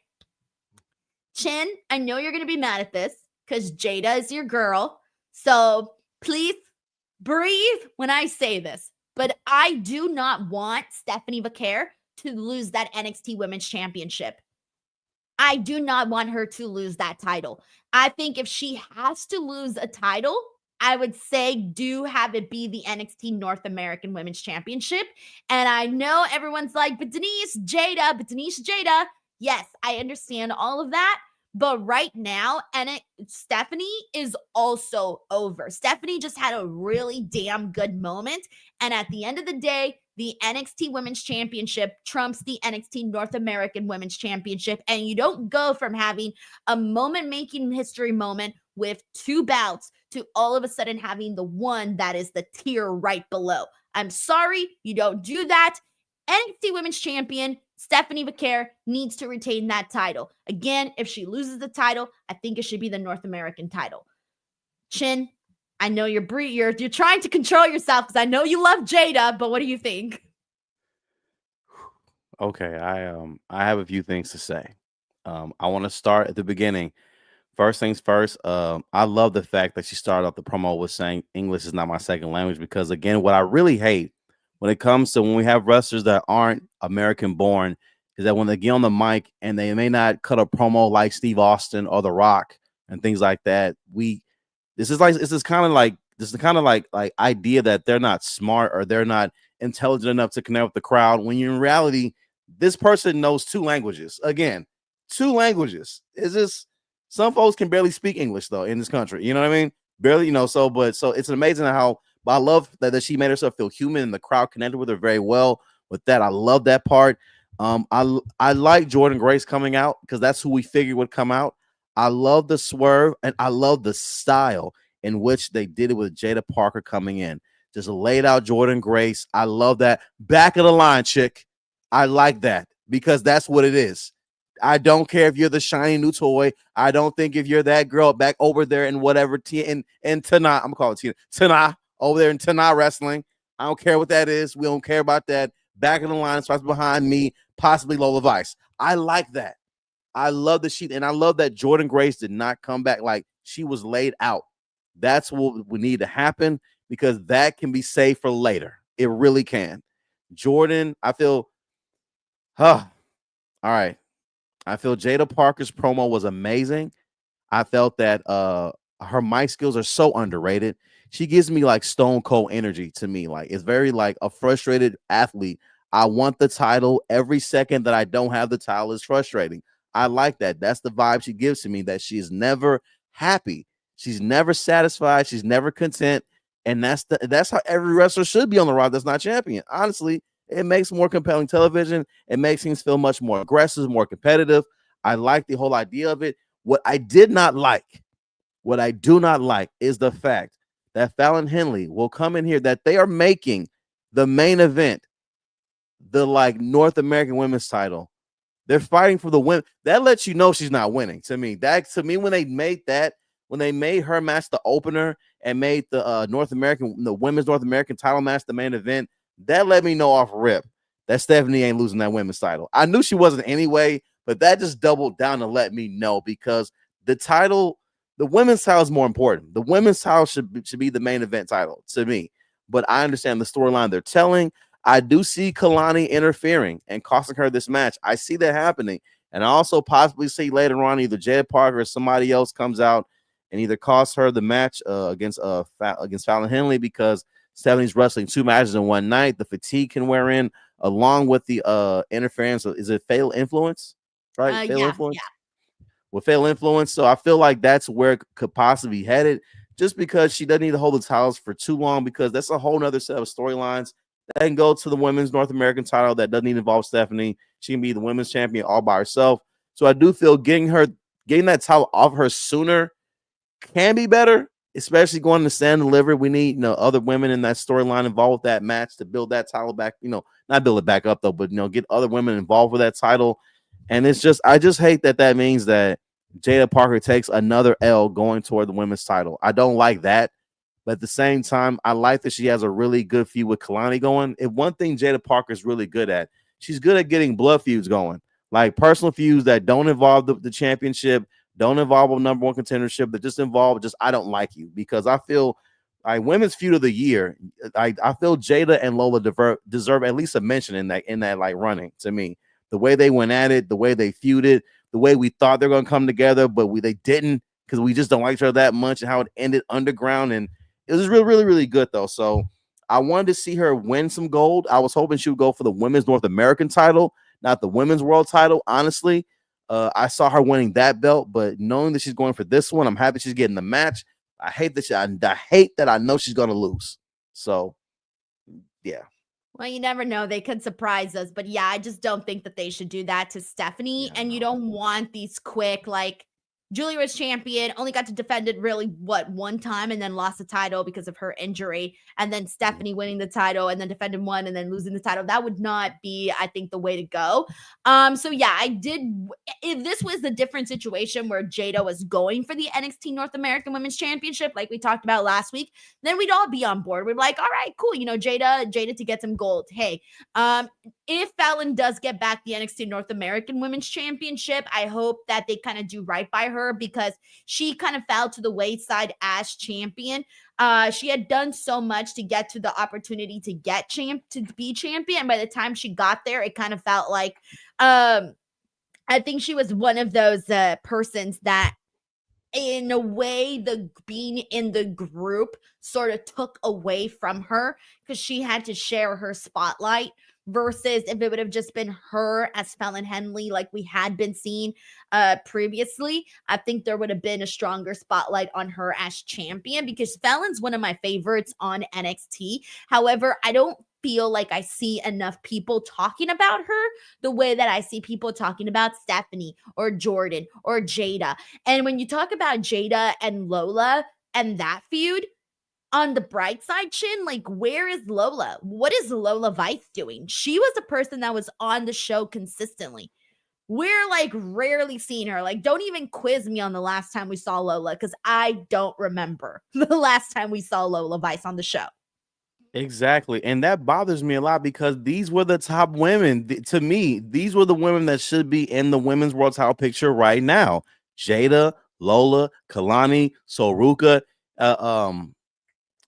Chin, I know you're going to be mad at this because Jada is your girl. So please breathe when I say this. But I do not want Stephanie Vaquer to lose that NXT Women's Championship. I do not want her to lose that title. I think if she has to lose a title, I would say do have it be the NXT North American Women's Championship. And I know everyone's like, but Denise, Jada. Yes, I understand all of that. But right now, Stephanie is also over. Stephanie just had a really damn good moment. And at the end of the day, the NXT Women's Championship trumps the NXT North American Women's Championship. And you don't go from having a moment-making history moment with two bouts to all of a sudden having the one that is the tier right below. I'm sorry, you don't do that. NXT Women's Champion Stephanie Vaquer needs to retain that title. Again, if she loses the title, I think it should be the North American title. Chin, I know you're trying to control yourself because I know you love Jada, but what do you think? Okay, I have a few things to say. I want to start at the beginning. First things first, I love the fact that she started off the promo with saying English is not my second language, because again, what I really hate when it comes to when we have wrestlers that aren't American born is that when they get on the mic and they may not cut a promo like Steve Austin or The Rock and things like that. This is kind of like idea that they're not smart or they're not intelligent enough to connect with the crowd, when in reality, this person knows two languages. Again, two languages. Is this some folks can barely speak English though in this country, you know what I mean? Barely, so it's amazing how. But I love that she made herself feel human and the crowd connected with her very well with that. I love that part. I like Jordynne Grace coming out because that's who we figured would come out. I love the swerve and I love the style in which they did it with Jada Parker coming in. Just laid out Jordynne Grace. I love that. Back of the line, chick. I like that because that's what it is. I don't care if you're the shiny new toy. I don't think if you're that girl back over there in whatever in Tana, I'm gonna call it Tana over there in Tana wrestling. I don't care what that is. We don't care about that. Back in the line, starts behind me, possibly Lola Vice. I like that. I love the sheet, and I love that Jordynne Grace did not come back like she was laid out. That's what we need to happen because that can be saved for later. It really can. Jordynne, I feel, all right. I feel Jada Parker's promo was amazing. I felt that her mic skills are so underrated. she gives me like Stone Cold energy to me. Like it's very like a frustrated athlete. I want the title. Every second that I don't have the title is frustrating. I like that. That's the vibe she gives to me, that she is never happy. She's never satisfied. She's never content. And that's how every wrestler should be on the roster that's not champion. Honestly, it makes more compelling television. It makes things feel much more aggressive, more competitive. I like the whole idea of it. What I did not like, what I do not like is the fact that Fallon Henley will come in here, that they are making the main event the like North American women's title. They're fighting for the win. That lets you know she's not winning. To me, when they made that, when they made her match the opener and made the women's North American title match the main event, that let me know off rip that Stephanie ain't losing that women's title. I knew she wasn't anyway, but that just doubled down to let me know, because the women's title is more important. The women's title should be the main event title to me. But I understand the storyline they're telling. I do see Kalani interfering and costing her this match. I see that happening. And I also possibly see later on either Jada Parker or somebody else comes out and either costs her the match against Fallon Henley, because Stephanie's wrestling 2 matches in one night. The fatigue can wear in, along with the interference. Is it fatal influence? Right? Fatal influence? Yeah. With fatal influence. So I feel like that's where it could possibly be headed, just because she doesn't need to hold the titles for too long, because that's a whole nother set of storylines that can go to the women's North American title that doesn't even involve Stephanie. She can be the women's champion all by herself. So I do feel getting that title off her sooner can be better, especially going to Stand and Deliver. We need other women in that storyline involved with that match to build that title back. Not build it back up though, but get other women involved with that title. And I just hate that means that Jada Parker takes another L going toward the women's title. I don't like that. But at the same time, I like that she has a really good feud with Kalani going. And one thing Jada Parker is really good at, she's good at getting blood feuds going, like personal feuds that don't involve the championship, don't involve a #1 contendership, that just involve I don't like you. Because I feel like women's feud of the year, I feel Jada and Lola deserve at least a mention in that like running. To me, the way they went at it, the way they feuded, the way we thought they're going to come together, but they didn't, because we just don't like each other that much, and how it ended underground. And it was really, really, really good, though. So I wanted to see her win some gold. I was hoping she would go for the women's North American title, not the women's world title. Honestly, I saw her winning that belt, but knowing that she's going for this one, I'm happy she's getting the match. I hate that I know she's going to lose. So, yeah. Well, you never know. They could surprise us. But yeah, I just don't think that they should do that to Stephanie. Yeah, and you don't want these quick, like, Julia was champion, only got to defend it really, one time, and then lost the title because of her injury. And then Stephanie winning the title and then defending one and then losing the title. That would not be, I think, the way to go. So yeah, if this was a different situation where Jada was going for the NXT North American Women's Championship, like we talked about last week, then we'd all be on board. We're like, all right, cool. Jada to get some gold. Hey, if Fallon does get back the NXT North American Women's Championship, I hope that they kind of do right by her, because she kind of fell to the wayside as champion. She had done so much to get to the opportunity to be champion. By the time she got there, it kind of felt like, I think she was one of those persons that, in a way, the being in the group sort of took away from her, because she had to share her spotlight, versus if it would have just been her as Fallon Henley, like we had been seeing previously, I think there would have been a stronger spotlight on her as champion, because Fallon's one of my favorites on NXT. However, I don't feel like I see enough people talking about her the way that I see people talking about Stephanie or Jordan or Jada. And when you talk about Jada and Lola and that feud, on the bright side, Chin, like, where is Lola? What is Lola Vice doing? She was the person that was on the show consistently. We're like rarely seeing her. Like, don't even quiz me on the last time we saw Lola, because I don't remember the last time we saw Lola Vice on the show. Exactly. And that bothers me a lot, because these were the top women. To me, these were the women that should be in the women's world title picture right now. Jada, Lola, Kalani, Soruka,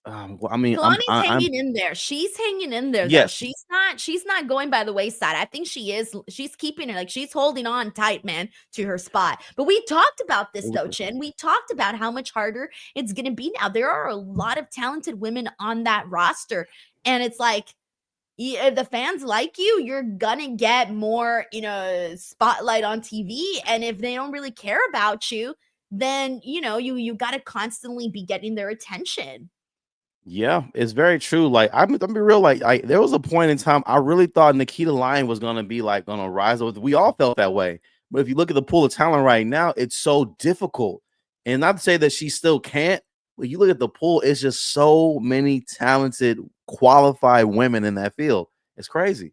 Well, I mean, Kalani's hanging in there. She's hanging in there, though. yes. She's not going by the wayside. I think she's keeping it, like, she's holding on tight, man, to her spot. But we talked about this, though, Chin. We talked about how much harder it's gonna be now. There are a lot of talented women on that roster, and it's like, if the fans like you, you're gonna get more, spotlight on TV. And if they don't really care about you, then you got to constantly be getting their attention. Yeah, it's very true. Like I'm be real. Like there was a point in time I really thought Nikita Lyon was gonna be like gonna rise up. We all felt that way. But if you look at the pool of talent right now, it's so difficult. And not to say that she still can't, but you look at the pool, it's just so many talented, qualified women in that field. It's crazy.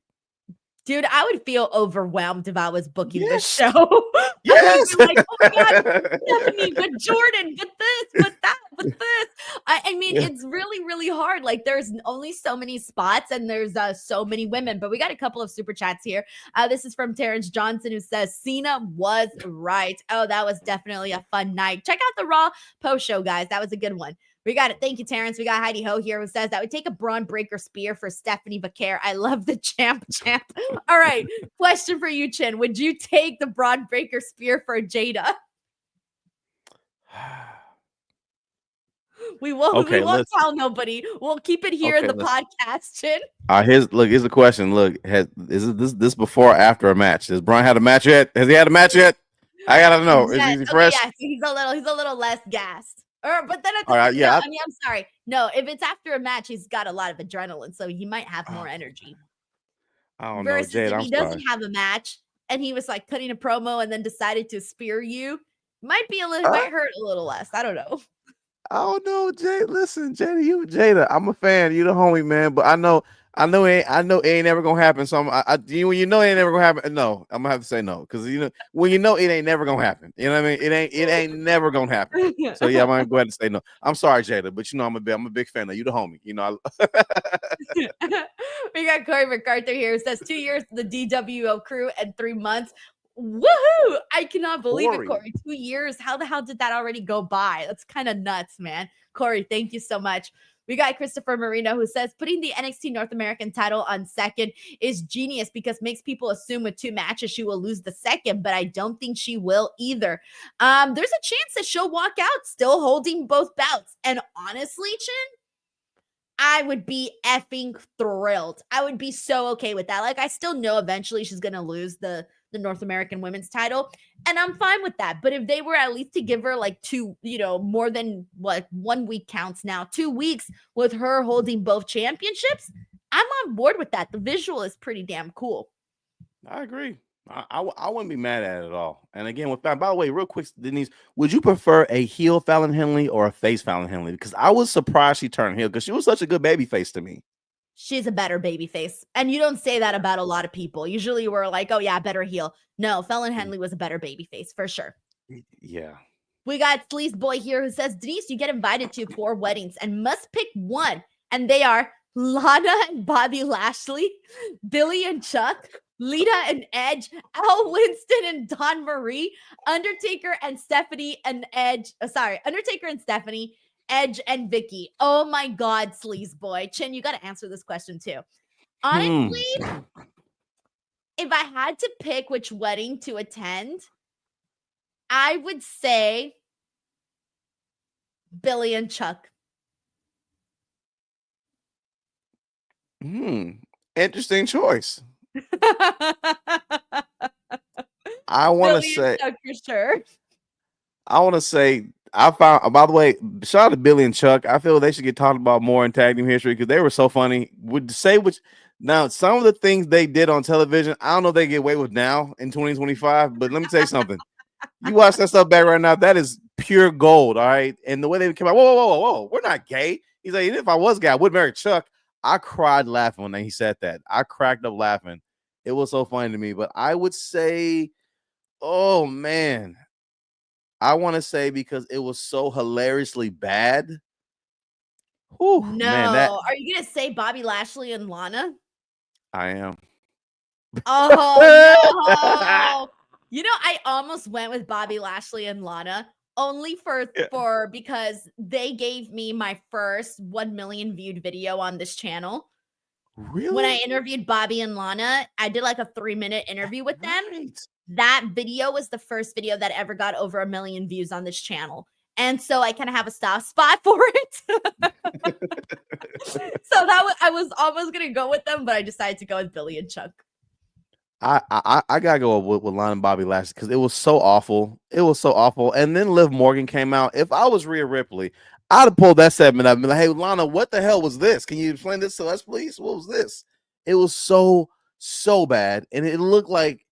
Dude, I would feel overwhelmed if I was booking this Yes. show. I Yes. would be like, oh my God, Stephanie, but Jordan, but this, but that, but this. I mean, Yeah. it's really, really hard. Like, there's only so many spots and there's so many women. But we got a couple of super chats here. This is from Terrence Johnson, who says, Cena was right. Oh, that was definitely a fun night. Check out the Raw post show, guys. That was a good one. We got it. Thank you, Terrence. We got Heidi Ho here, who says that would take a Braun Breaker spear for Stephanie Vaquer. I love the champ. All right. Question for you, Chin. Would you take the Braun Breaker spear for Jada? We won't tell nobody. We'll keep it here in the podcast, Chin. Here's the question. Look, is this before or after a match? Has Braun had a match yet? Has he had a match yet? I gotta know. Yes. Is he fresh? Yeah, he's a little less gassed. But then at the Right, yeah. I mean, I'm sorry. No, if it's after a match, he's got a lot of adrenaline, so he might have more energy. I don't Versus know, Jade, if he doesn't have a match and he was like cutting a promo and then decided to spear you, might hurt a little less. I don't know. I don't know, Jade. Listen, Jada, I'm a fan. You the homie, man. But I know it ain't never gonna happen. So when you know it ain't never gonna happen, no, I'm gonna have to say no. Because when you know it ain't never gonna happen. You know what I mean? It ain't never gonna happen. So yeah, I'm gonna go ahead and say no. I'm sorry, Jada, but I'm a big fan of you, the homie. We got Corey MacArthur here, who says 2 years to the DWO crew and 3 months. Woohoo! I cannot believe it, Corey. 2 years. How the hell did that already go by? That's kind of nuts, man. Corey, thank you so much. We got Christopher Marino, who says putting the NXT North American title on second is genius because makes people assume with 2 matches she will lose the second, but I don't think she will either. There's a chance that she'll walk out still holding both belts. And honestly, Chin, I would be effing thrilled. I would be so okay with that. Like, I still know eventually she's going to lose the North American women's title, and I'm fine with that. But if they were at least to give her like 2, more than 1 week counts now, 2 weeks with her holding both championships, I'm on board with that. The visual is pretty damn cool. I agree. I wouldn't be mad at it at all. And again, by the way, real quick, Denise, would you prefer a heel Fallon Henley or a face Fallon Henley? Because I was surprised she turned heel because she was such a good baby face to me. She's a better baby face. And you don't say that about a lot of people. Usually we're like, oh yeah, better heel. No, Fallon Henley was a better baby face for sure. Yeah. We got Sleaze Boy here, who says, Denise, you get invited to 4 weddings and must pick one. And they are Lana and Bobby Lashley, Billy and Chuck, Lita and Edge, Al Winston and Dawn Marie, Undertaker and Stephanie and Edge. Undertaker and Stephanie, Edge and Vicky. Oh my God, Sleaze Boy. Chin, you got to answer this question too. Honestly, if I had to pick which wedding to attend, I would say Billy and Chuck. Interesting choice. I want to say Chuck for sure. I want to say I found. By the way, shout out to Billy and Chuck. I feel they should get talked about more in tag team history because they were so funny. Would say which now some of the things they did on television, I don't know if they get away with now in 2025. But let me tell you something. You watch that stuff back right now, that is pure gold. All right, and the way they came out, whoa, we're not gay. He's like, if I was gay, I would marry Chuck. I cried laughing when he said that. I cracked up laughing. It was so funny to me. But I would say, oh man, I want to say because it was so hilariously bad. Whew, no, man, are you gonna say Bobby Lashley and Lana? I am. Oh no! I almost went with Bobby Lashley and Lana only Yeah. because they gave me my first 1 million viewed video on this channel. When I Really? interviewed Bobby and Lana, I did like a 3-minute interview with them. Right. That video was the first video that ever got over 1 million views on this channel. And so I kind of have a soft spot for it. So I was almost gonna go with them, but I decided to go with Billy and Chuck. I gotta go with Lon and Bobby Lashley because it was so awful. It was so awful. And then Liv Morgan came out. If I was Rhea Ripley, I'd have pulled that segment up and been like, "Hey, Lana, what the hell was this? Can you explain this to us, please? What was this?" It was so bad, and it looked like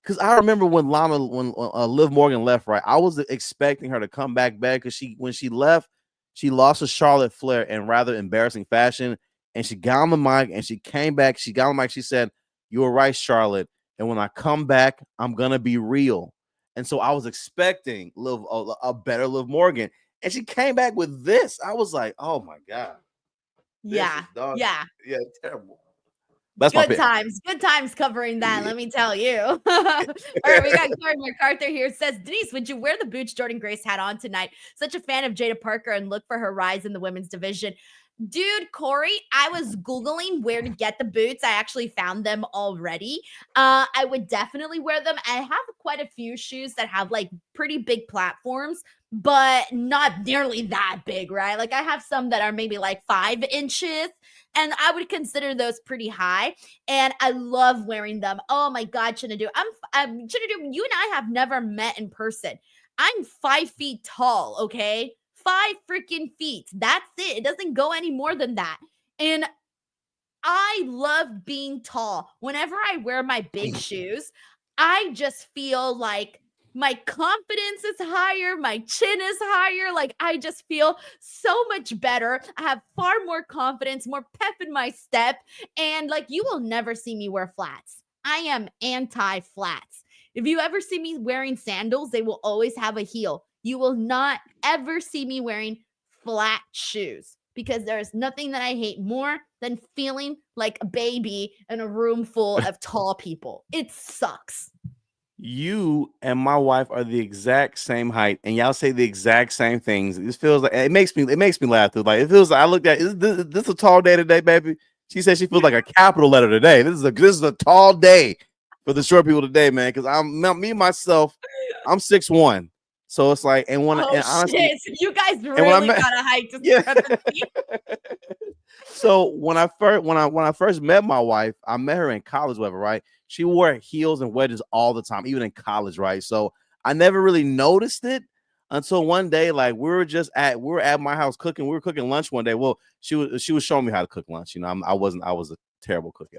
because I remember when Liv Morgan left, right? I was expecting her to come back because when she left, she lost to Charlotte Flair in rather embarrassing fashion, and she got on the mic and she came back. She got on the mic. She said, "You were right, Charlotte. And when I come back, I'm gonna be real." And so I was expecting a better Liv Morgan, and she came back with this. I was like, "Oh my god, this Yeah. is dog, Yeah. yeah, terrible." That's my pick. Good times covering that. Let me tell you. All right, we got Corey MacArthur here. It says, Denise, would you wear the boots Jordan Grace had on tonight? Such a fan of Jada Parker and look for her rise in the women's division. Dude, Corey, I was Googling where to get the boots. I actually found them already. I would definitely wear them. I have quite a few shoes that have like pretty big platforms, but not nearly that big, right? Like I have some that are maybe like 5 inches, and I would consider those pretty high. And I love wearing them. Oh my God, Chinedu. Chinedu, you and I have never met in person. I'm 5 feet tall, okay? 5 freaking feet. That's it. It doesn't go any more than that. And I love being tall. Whenever I wear my big shoes, I just feel like my confidence is higher, my chin is higher. Like I just feel so much better. I have far more confidence, more pep in my step. And like you will never see me wear flats. I am anti flats. If you ever see me wearing sandals, they will always have a heel. You will not ever see me wearing flat shoes because there is nothing that I hate more than feeling like a baby in a room full of tall people. It sucks. You and my wife are the exact same height, and y'all say the exact same things. This feels like it makes me laugh. Too. Like it feels like I looked at this a tall day today, baby. She said she feels like a capital letter today. This is a tall day for the short people today, man. Because me myself, I'm 6'1". So it's like, and honestly, shit, you guys really got a height discrepancy. So when I first met my wife, I met her in college, whatever, right? She wore heels and wedges all the time, even in college, right? So I never really noticed it until one day, like we were at my house cooking. We were cooking lunch one day. Well, she was showing me how to cook lunch. You know, I was a terrible cook.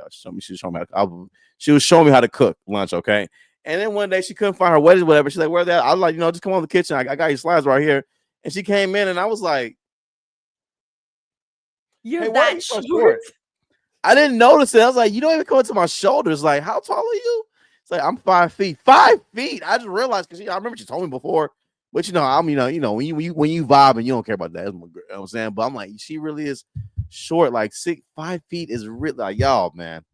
She was showing me how to cook lunch. Okay. And then one day she couldn't find her wedges, whatever. She's like, "Where that?" I was like, just come on the kitchen. I got your slides right here. And she came in and I was like, You're "Hey, why are that you so short." short?" I didn't notice it. I was like, "You don't even come into my shoulders." Like, how tall are you? It's like, I'm 5 feet. 5 feet. I just realized because I remember she told me before, but I'm when you vibe and you don't care about that. You know what I'm saying? But I'm like, she really is short. Like 5 feet is really like y'all, man.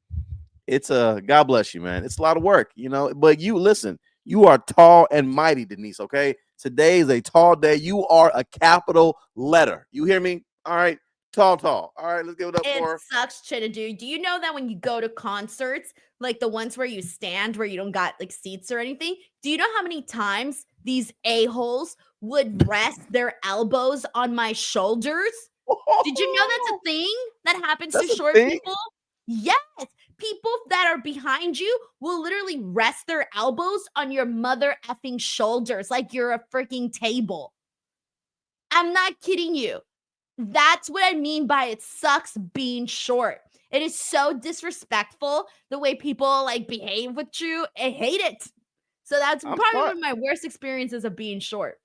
It's God bless you, man. It's a lot of work, But you listen, you are tall and mighty, Denise. Okay, today is a tall day. You are a capital letter. You hear me? All right. Tall. All right, let's give it up It for her. sucks, Chinedu. Do you know that when you go to concerts, like the ones where you stand, where you don't got like seats or anything, do you know how many times these a-holes would rest their elbows on my shoulders? Did you know that's a thing that happens to short people? Yes. People that are behind you will literally rest their elbows on your mother effing shoulders like you're a freaking table. I'm not kidding you. That's what I mean by it sucks being short. It is so disrespectful the way people like behave with you. I hate it. So that's probably one of my worst experiences of being short.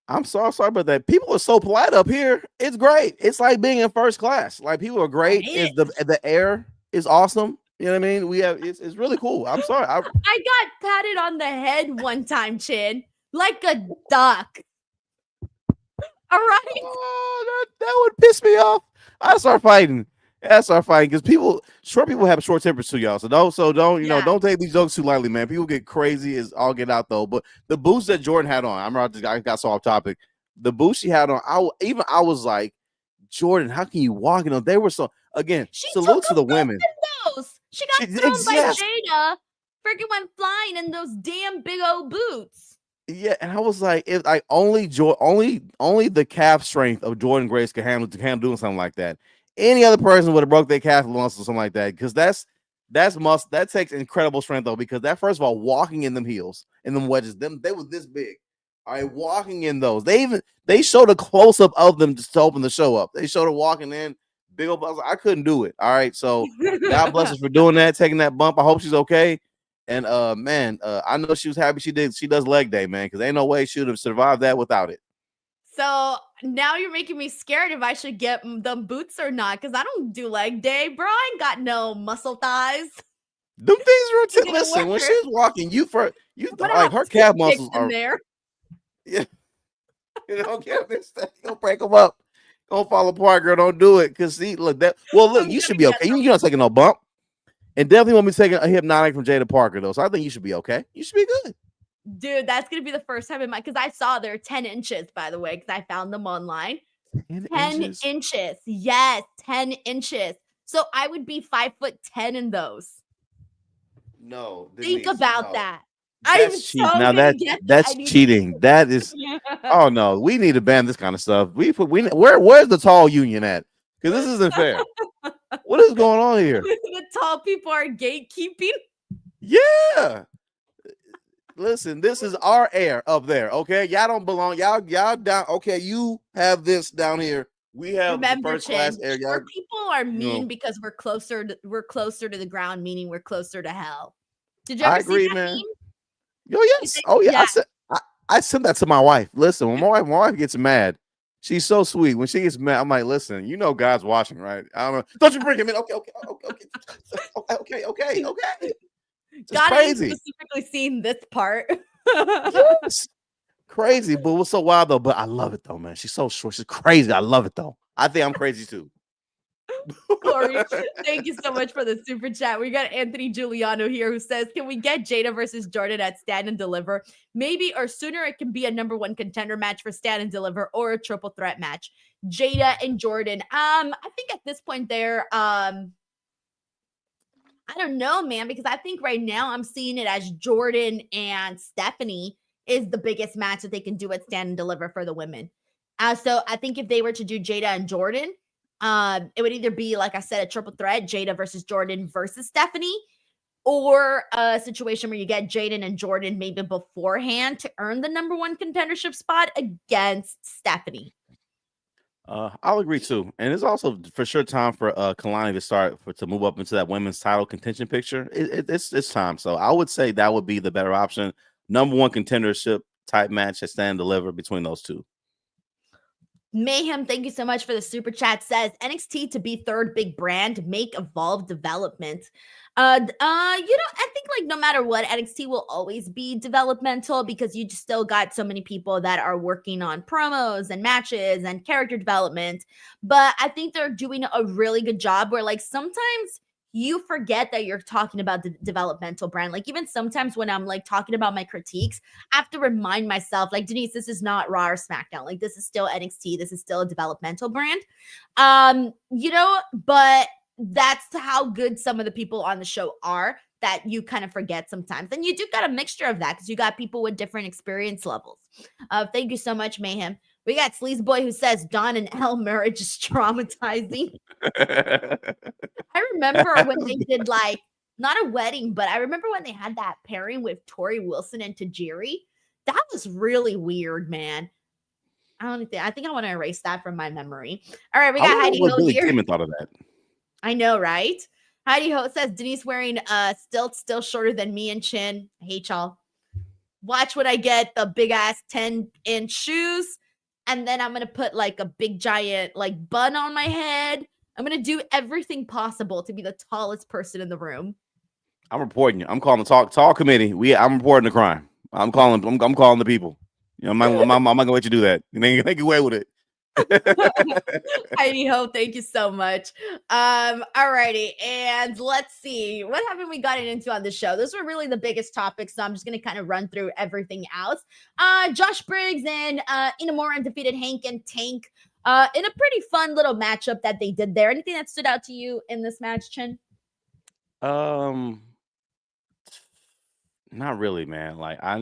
I'm sorry about that. People are so polite up here. It's great. It's like being in first class. Like people are great. Is the air is awesome. You know what I mean? It's really cool. I'm sorry. I got patted on the head one time, Chin, like a duck. All right. Oh, that would piss me off. I start fighting. That's our fight because short people have short tempers too, y'all. So don't Yeah. don't take these jokes too lightly, man. People get crazy as all get out though. But the boots that Jordan had on, I remember I got so off topic. The boots she had on, I was like, Jordan, how can you walk in them? They were so again. She took Salute to a the bump women. in those. She got thrown by Yes, Jada. Freaking went flying in those damn big old boots. yeah, and I was like, if like only the calf strength of Jordan Grace can handle doing something like that. Any other person would have broke their calf muscle or something like that because that takes incredible strength though because that first of all walking in them heels and them wedges they were this big. All right, walking in those they showed a close up of them just to open the show up. They showed her walking in big old. I couldn't do it. All right, so God bless us for doing that, taking that bump. I hope she's okay. And man, I know she was happy she does leg day, man, because ain't no way she would have survived that without it. So now you're making me scared if I should get them boots or not, because I don't do leg day, bro. I ain't got no muscle thighs. Them things were listen, when Work. she was walking, you I'm gonna like have her calf toothpicks muscles in are there. yeah, you don't get this stuff. You don't break them up. Don't fall apart, girl. Don't do it. Cause see, look look, I'm you should gonna be get okay. them. You're not taking no bump. And definitely won't be taking a hypnotic from Jada Parker, though. So I think you should be okay. You should be good. Dude, that's gonna be the first time in my because I saw they're 10 inches, by the way, because I found them online. 10 10 inches? inches. Yes, 10 inches. So I would be 5'10" in those. No, Think Denise, about no. that. I'm That's cheap. so Now gonna get that. I that's need cheating. That is to oh no, we need to ban this kind of stuff. Where's the tall union at? Because this isn't fair. What is going on here? the tall people are gatekeeping. Yeah. Listen, this is our air up there. Okay. Y'all don't belong. Y'all down. Okay, you have this down here. We have the Remember, first class Chin, air. Y'all, short people are mean no. because we're closer to the ground, meaning we're closer to hell. Did you I ever see agree, that man. meme? Yo, yes. Oh yeah. Yeah. I sent that to my wife. Listen, when my wife gets mad, she's so sweet. When she gets mad, I'm like, listen, you know God's watching, right? I don't know. Don't you bring him in? Okay. It's God ain't crazy. specifically seen this part. Yes. Crazy, but what's so wild though? But I love it though, man. She's so short. She's crazy. I love it though. I think I'm crazy too. Corey, thank you so much for the super chat. We got Anthony Giuliano here who says, can we get Jada versus Jordan at Stand and Deliver? Maybe or sooner it can be a number one contender match for Stand and Deliver or a triple threat match. Jada and Jordan. I think at this point there, I don't know, man, because I think right now I'm seeing it as Jordan and Stephanie is the biggest match that they can do at Stand and Deliver for the women. So I think if they were to do Jada and Jordan, it would either be, like I said, a triple threat, Jada versus Jordan versus Stephanie, or a situation where you get Jaden and Jordan maybe beforehand to earn the number one contendership spot against Stephanie. I'll agree too, and it's also for sure time for Kalani to move up into that women's title contention picture. It's time, so I would say that would be the better option. Number one contendership type match at Stand and Deliver between those two. Mayhem, thank you so much for the super chat. Says NXT to be third big brand, make evolve development. I think like no matter what, NXT will always be developmental because you just still got so many people that are working on promos and matches and character development. But I think they're doing a really good job where like sometimes you forget that you're talking about the developmental brand. Like even sometimes when I'm like talking about my critiques, I have to remind myself, like, Denise, this is not Raw or SmackDown. Like this is still NXT. This is still a developmental brand. But that's how good some of the people on the show are that you kind of forget sometimes. And you do got a mixture of that because you got people with different experience levels. Thank you so much, Mayhem. We got Sleaze Boy who says Dawn and Elle marriage is traumatizing. I remember when they did like not a wedding, but I remember when they had that pairing with Tori Wilson and Tajiri. That was really weird, man. I think I want to erase that from my memory. All right, we got Heidi Ho Billy here. Kidman thought of that. I know, right? Heidi Ho says Denise wearing stilts still shorter than me and Chin. I hate y'all. Watch when I get the big ass 10-inch shoes, and then I'm gonna put like a big giant like bun on my head. I'm gonna do everything possible to be the tallest person in the room. I'm reporting you. I'm calling the talk committee. I'm reporting the crime. I'm calling the people. You know, I'm not gonna let you do that. You ain't gonna get away with it. Heidi Ho, thank you so much. Alrighty, and let's see. What haven't we gotten into on the show? Those were really the biggest topics, so I'm just gonna kind of run through everything else. Josh Briggs and Inamura defeated Hank and Tank in a pretty fun little matchup that they did there. Anything that stood out to you in this match, Chin? Not really, man. Like I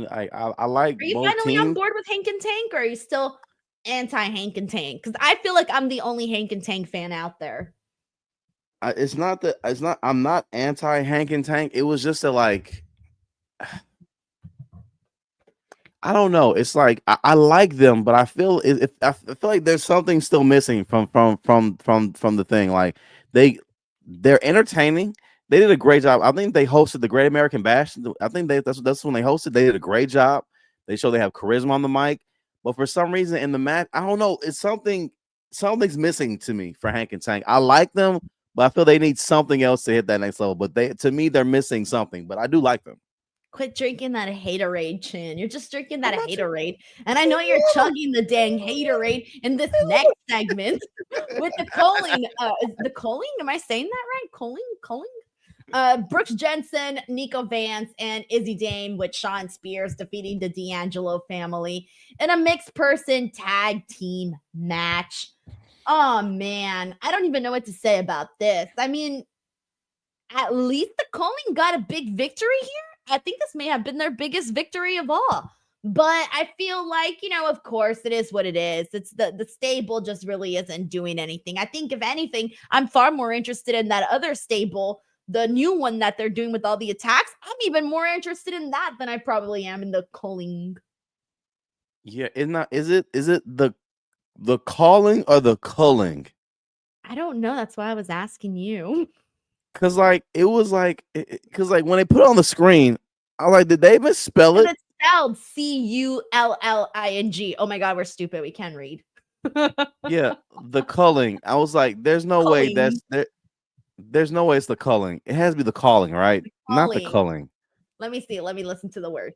like Are you both finally on teams. board with Hank and Tank, or are you still anti Hank and Tank? Because I feel like I'm the only Hank and Tank fan out there. It's not that it's not. I'm not anti Hank and Tank. It was just that like I don't know. It's like I like them, but I feel I feel like there's something still missing from the thing. Like they're entertaining. They did a great job. I think they hosted the Great American Bash. I think that's when they hosted. They did a great job. They show they have charisma on the mic. But for some reason in the match, I don't know. It's something's missing to me for Hank and Tank. I like them, but I feel they need something else to hit that next level. But to me, they're missing something. But I do like them. Quit drinking that haterade, Chin. You're just drinking that haterade. And I know you're chugging the dang haterade in this next segment with the choline. The choline? Am I saying that right? Choline? Brooks Jensen, Nico Vance, and Izzy Dane with Sean Spears defeating the D'Angelo family in a mixed person tag team match. Oh, man. I don't even know what to say about this. I mean, at least the Calling got a big victory here. I think this may have been their biggest victory of all. But I feel like, of course, it is what it is. It's the stable just really isn't doing anything. I think, if anything, I'm far more interested in that other stable, the new one that they're doing with all the attacks. I'm even more interested in that than I probably am in the Calling. Yeah, is it the calling or the culling? I don't know. That's why I was asking you. Cause like it was like, cause like when they put it on the screen, I was like, did they misspell it? It's spelled Culling. Oh my God, we're stupid. We can read. Yeah, the culling. I was like, there's no way Culling. there's no way it's the culling. It has to be the calling, right? Not the Calling. culling. Let me see. Let me listen to the word.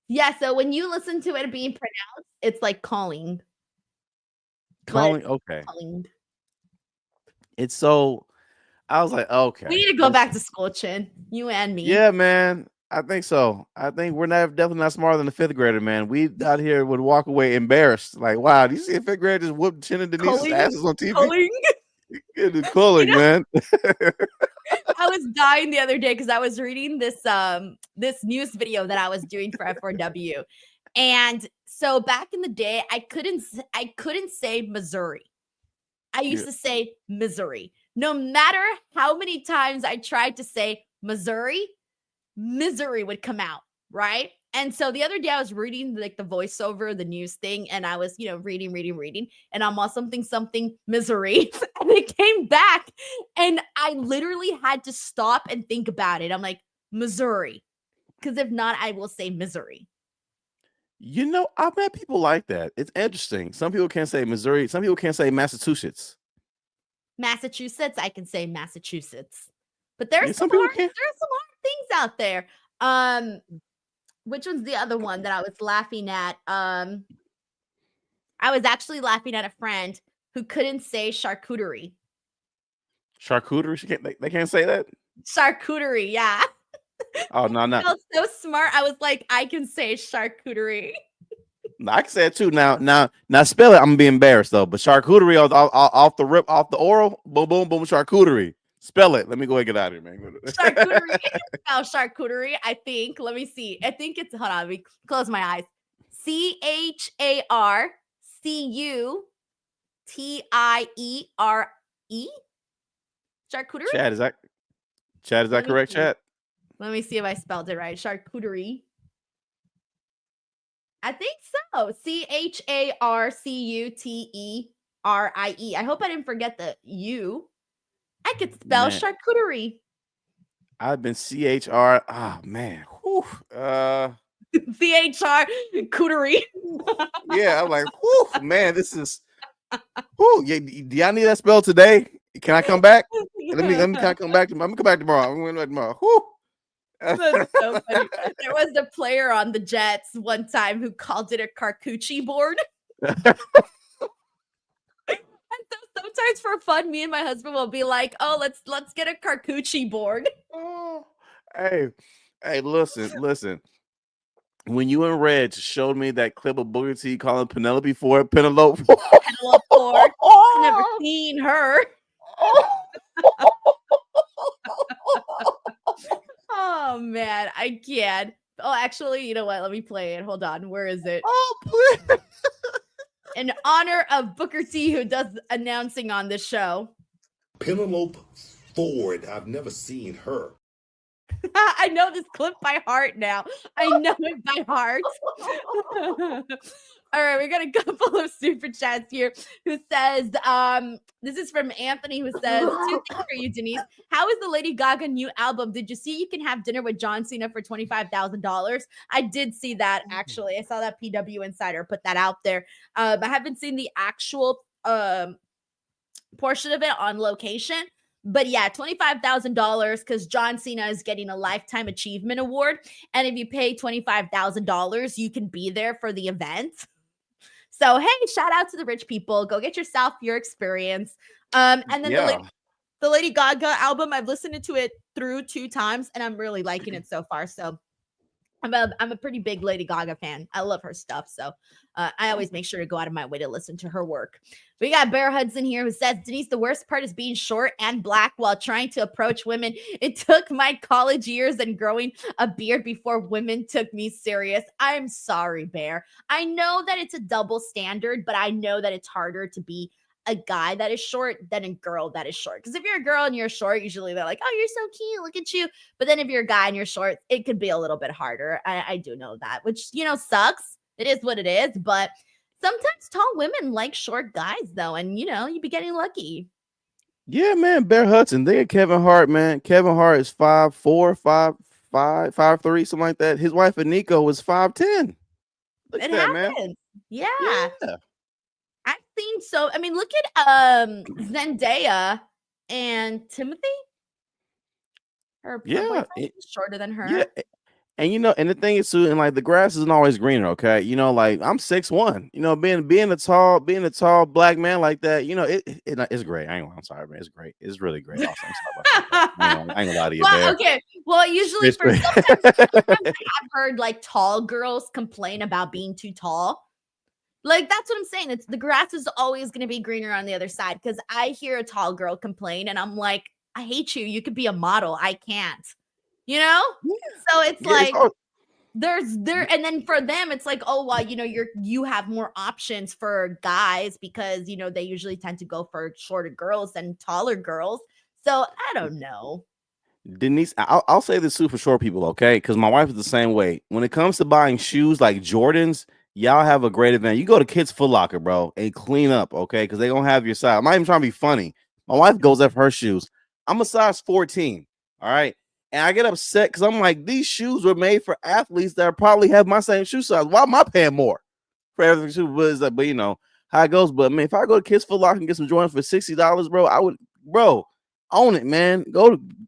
Yeah, so when you listen to it being pronounced, it's like calling. Calling, okay. Calling. It's so I was like, okay. We need to go back to school, Chin. You and me. Yeah, man. I think so. I think we're definitely not smarter than the fifth grader, man. We out here would walk away embarrassed. Like, wow, do you see a fifth grader just whoop Chin and Denise's asses on TV? Calling. Good calling, man. I was dying the other day because I was reading this this news video that I was doing for F4W. And so back in the day, I couldn't say Missouri. I used to say Missouri. No matter how many times I tried to say Missouri, misery would come out, right? And so the other day I was reading like the voiceover, the news thing, and I was, reading, and I'm on something misery. And it came back, and I literally had to stop and think about it. I'm like, Missouri. Because if not, I will say misery. I've met people like that. It's interesting. Some people can't say Missouri. Some people can't say Massachusetts. Massachusetts, I can say Massachusetts. But there's some hard things out there. Which one's the other one that I was laughing at? I was actually laughing at a friend who couldn't say charcuterie. Charcuterie? They can't say that? Charcuterie, yeah. Oh, no. I felt so smart. I was like, I can say charcuterie. I can say it too. Now spell it. I'm gonna be embarrassed though. But charcuterie off the rip, off the oral, boom, boom, boom, charcuterie. Spell it. Let me go and get out of here, man. Charcuterie. Spell charcuterie, I think. Let me see. I think it's, hold on, let me close my eyes. CHARCUTIERE. Charcuterie? Chad, is that correct, Chad? Let me see if I spelled it right. Charcuterie. I think so. CHARCUTERIE. I hope I didn't forget the U. I could spell charcuterie. I've been CHR. Oh man. Whew. CHR cooterie. Yeah, I'm like, whew, man, this is. Whew, yeah, do y'all need that spell today? Can I come back? Let me come back tomorrow. I'm going back tomorrow. Whew. That's so funny. There was a player on the Jets one time who called it a charcuterie board. And so sometimes for fun, me and my husband will be like, "Oh, let's get a charcuterie board." Oh, hey, hey, listen. When you and Reg showed me that clip of Booker T calling Penelope Ford Penelope Ford. Penelope Ford. I've never seen her. Oh man, I can't. Oh, actually, you know what? Let me play it. Hold on. Where is it? Oh, please. In honor of Booker T, who does announcing on this show. Penelope Ford. I've never seen her. I know this clip by heart now. I know it by heart. All right, we got a couple of super chats here who says, this is from Anthony who says, 2 things for you, Denise. How is the Lady Gaga new album? Did you see You Can Have Dinner with John Cena for $25,000? I did see that, actually. I saw that PW Insider put that out there. I haven't seen the actual portion of it on location. But yeah, $25,000 because John Cena is getting a Lifetime Achievement Award. And if you pay $25,000, you can be there for the event. So, hey, shout out to the rich people. Go get yourself your experience. And then the Lady Gaga album, I've listened to it through 2 times, and I'm really liking it so far. So I'm a pretty big Lady Gaga fan. I love her stuff. So I always make sure to go out of my way to listen to her work. We got Bear Hudson here who says, Denise, the worst part is being short and black while trying to approach women. It took my college years and growing a beard before women took me serious. I'm sorry, Bear. I know that it's a double standard, but I know that it's harder to be a guy that is short than a girl that is short. Because if you're a girl and you're short, usually they're like, oh, you're so cute, look at you. But then if you're a guy and you're short, it could be a little bit harder. I do know that, which, sucks. It is what it is. But sometimes tall women like short guys, though. And, you'd be getting lucky. Yeah, man. Bear Hudson. They got Kevin Hart, man. Kevin Hart is 5'4", 5'5", 5'3", something like that. His wife, Aniko, was 5'10". Look at that, happens. man. Yeah. Yeah. I've seen look at Zendaya and Timothy. Her boyfriend is shorter than her. Yeah. And and the thing is too, and like the grass isn't always greener, okay? Like I'm 6'1", being a tall black man like that, it's great. I'm sorry, man. It's great. It's really great. Also, I'm sorry about that. I ain't gonna lie to you there. Okay. Well, usually sometimes I have heard like tall girls complain about being too tall. Like, that's what I'm saying. It's the grass is always going to be greener on the other side because I hear a tall girl complain and I'm like, I hate you. You could be a model. I can't, Yeah. So it's like and then for them, it's like, oh, well, you have more options for guys because, they usually tend to go for shorter girls than taller girls. So I don't know. Denise, I'll say this too for short people, okay? Because my wife is the same way. When it comes to buying shoes like Jordans, y'all have a great event. You go to Kids Foot Locker, bro, and clean up, okay? Because they're going to have your size. I'm not even trying to be funny. My wife goes up for her shoes. I'm a size 14, all right? And I get upset because I'm like, these shoes were made for athletes that probably have my same shoe size. Why am I paying more for everything? But how it goes. But, man, if I go to Kids Foot Locker and get some Jordans for $60, bro, I would, own it, man.